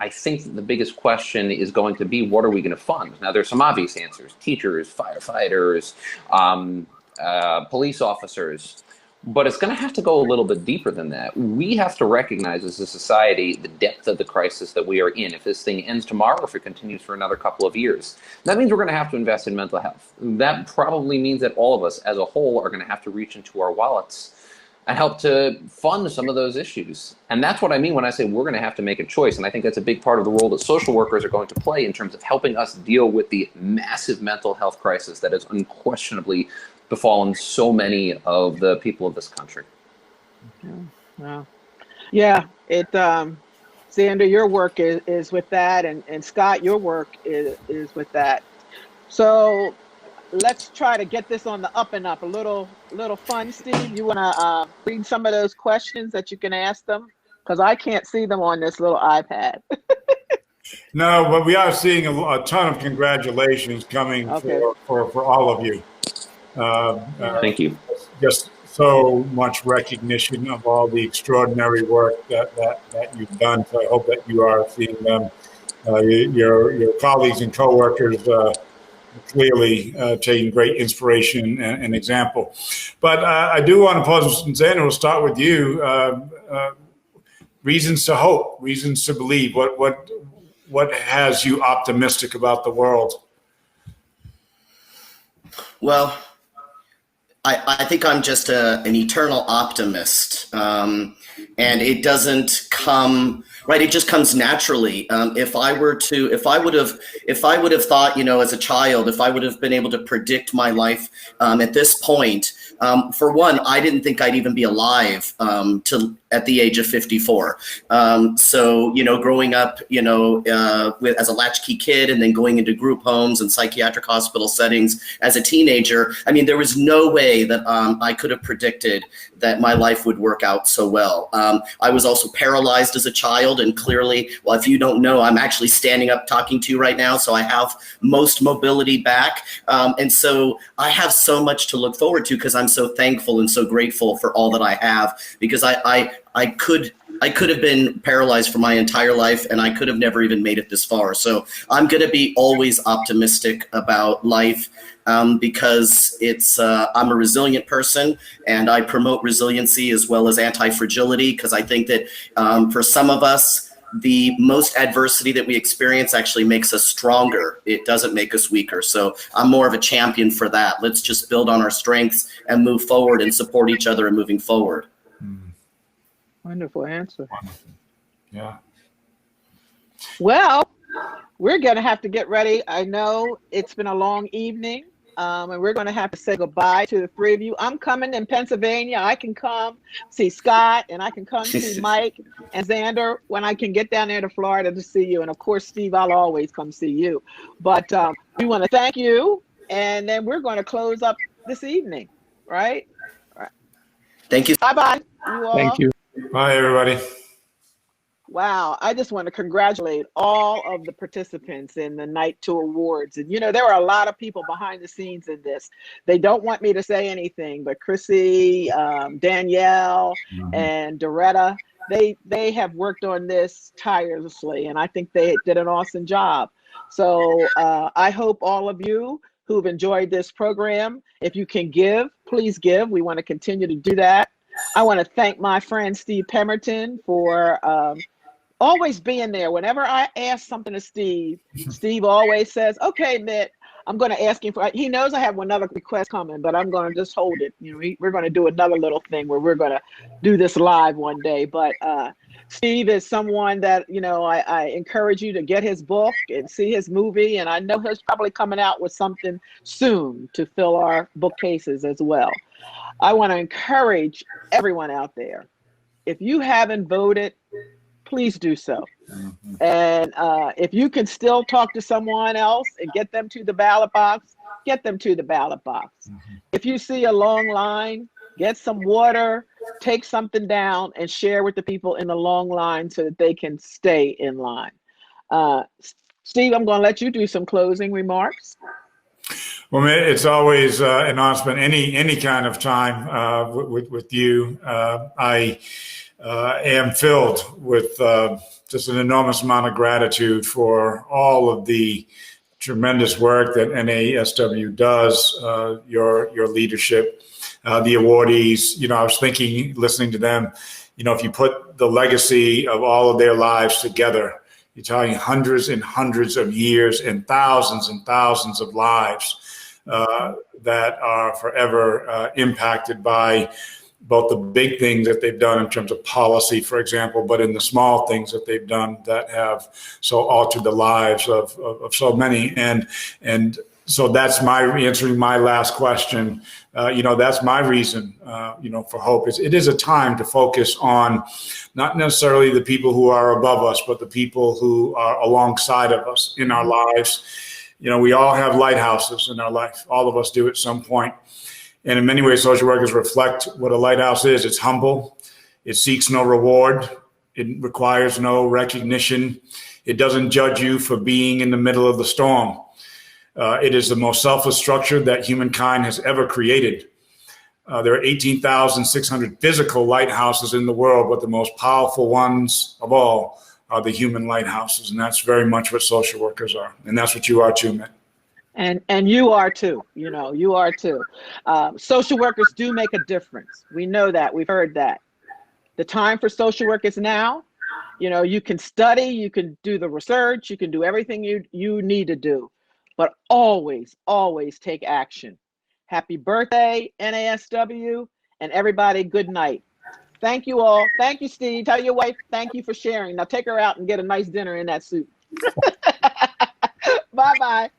I think that the biggest question is going to be, what are we going to fund? Now, there's some obvious answers: teachers, firefighters, police officers. But it's going to have to go a little bit deeper than that. We have to recognize as a society the depth of the crisis that we are in. If this thing ends tomorrow, or if it continues for another couple of years, that means we're going to have to invest in mental health. That probably means that all of us as a whole are going to have to reach into our wallets and help to fund some of those issues. And that's what I mean when I say we're going to have to make a choice. And I think that's a big part of the role that social workers are going to play in terms of helping us deal with the massive mental health crisis that has unquestionably befallen so many of the people of this country. Yeah, it Zander, your work is with that, and Scott, your work is with that. So let's try to get this on the up and up. A little fun, Steve. You want to read some of those questions that you can ask them? Because I can't see them on this little iPad. No, but we are seeing a ton of congratulations coming for all of you. Thank you. Just so much recognition of all the extraordinary work that you've done. So I hope that you are seeing them, your colleagues and coworkers, clearly taking great inspiration and example. But I do want to pose, Zander, we'll start with you. Reasons to hope, reasons to believe. What has you optimistic about the world? Well, I think I'm just an eternal optimist, and it doesn't come right. It just comes naturally. If I would have thought, you know, as a child, if I would have been able to predict my life at this point, for one, I didn't think I'd even be alive at the age of 54. So, you know, growing up, you know, as a latchkey kid and then going into group homes and psychiatric hospital settings as a teenager, I mean, there was no way that I could have predicted that my life would work out so well. I was also paralyzed as a child, and clearly, well, if you don't know, I'm actually standing up talking to you right now, so I have most mobility back. And so I have so much to look forward to because I'm so thankful and so grateful for all that I have, because I could have been paralyzed for my entire life, and I could have never even made it this far. So I'm going to be always optimistic about life because I'm a resilient person, and I promote resiliency as well as anti-fragility, because I think that for some of us, the most adversity that we experience actually makes us stronger. It doesn't make us weaker. So I'm more of a champion for that. Let's just build on our strengths and move forward and support each other in moving forward. Wonderful answer. Yeah. Well, we're going to have to get ready. I know it's been a long evening, and we're going to have to say goodbye to the three of you. I'm coming in Pennsylvania. I can come see Scott, and I can come see Mike and Zander when I can get down there to Florida to see you. And of course, Steve, I'll always come see you. But we want to thank you, and then we're going to close up this evening, right? Thank you. Bye-bye. You all. Thank you. Bye, everybody. Wow, I just want to congratulate all of the participants in the Night 2 Awards. And, you know, there were a lot of people behind the scenes in this. They don't want me to say anything, but Chrissy, Danielle, and Doretta, they have worked on this tirelessly, and I think they did an awesome job. So I hope all of you who've enjoyed this program, if you can give, please give. We want to continue to do that. I want to thank my friend Steve Pemberton for always being there. Whenever I ask something to Steve, Steve always says, okay, Mitt, I'm going to ask him for, he knows I have another request coming, but I'm going to just hold it. You know, we're going to do another little thing where we're going to do this live one day. But Steve is someone that, you know, I encourage you to get his book and see his movie. And I know he's probably coming out with something soon to fill our bookcases as well. I want to encourage everyone out there, if you haven't voted, please do so. And if you can still talk to someone else and get them to the ballot box, get them to the ballot box. If you see a long line, get some water, take something down and share with the people in the long line so that they can stay in line. Steve, I'm going to let you do some closing remarks. Well, it's always an honor to spend any kind of time with you. I am filled with just an enormous amount of gratitude for all of the tremendous work that NASW does, your leadership, the awardees. You know, I was thinking, listening to them, you know, if you put the legacy of all of their lives together, you're talking hundreds and hundreds of years and thousands of lives that are forever impacted by both the big things that they've done in terms of policy, for example, but in the small things that they've done that have so altered the lives of so many. And so that's answering my last question. You know, that's my reason, you know, for hope. It is a time to focus on not necessarily the people who are above us, but the people who are alongside of us in our lives. You know, we all have lighthouses in our life. All of us do at some point. And in many ways, social workers reflect what a lighthouse is. It's humble. It seeks no reward. It requires no recognition. It doesn't judge you for being in the middle of the storm. It is the most selfless structure that humankind has ever created. There are 18,600 physical lighthouses in the world, but the most powerful ones of all are the human lighthouses. And that's very much what social workers are. And that's what you are too, Mitt. And you are too, you know, you are too. Social workers do make a difference. We know that, we've heard that. The time for social work is now. You know, you can study, you can do the research, you can do everything you need to do, but always, always take action. Happy birthday, NASW, and everybody, good night. Thank you all. Thank you, Steve. Tell your wife, thank you for sharing. Now take her out and get a nice dinner in that suit. Bye-bye.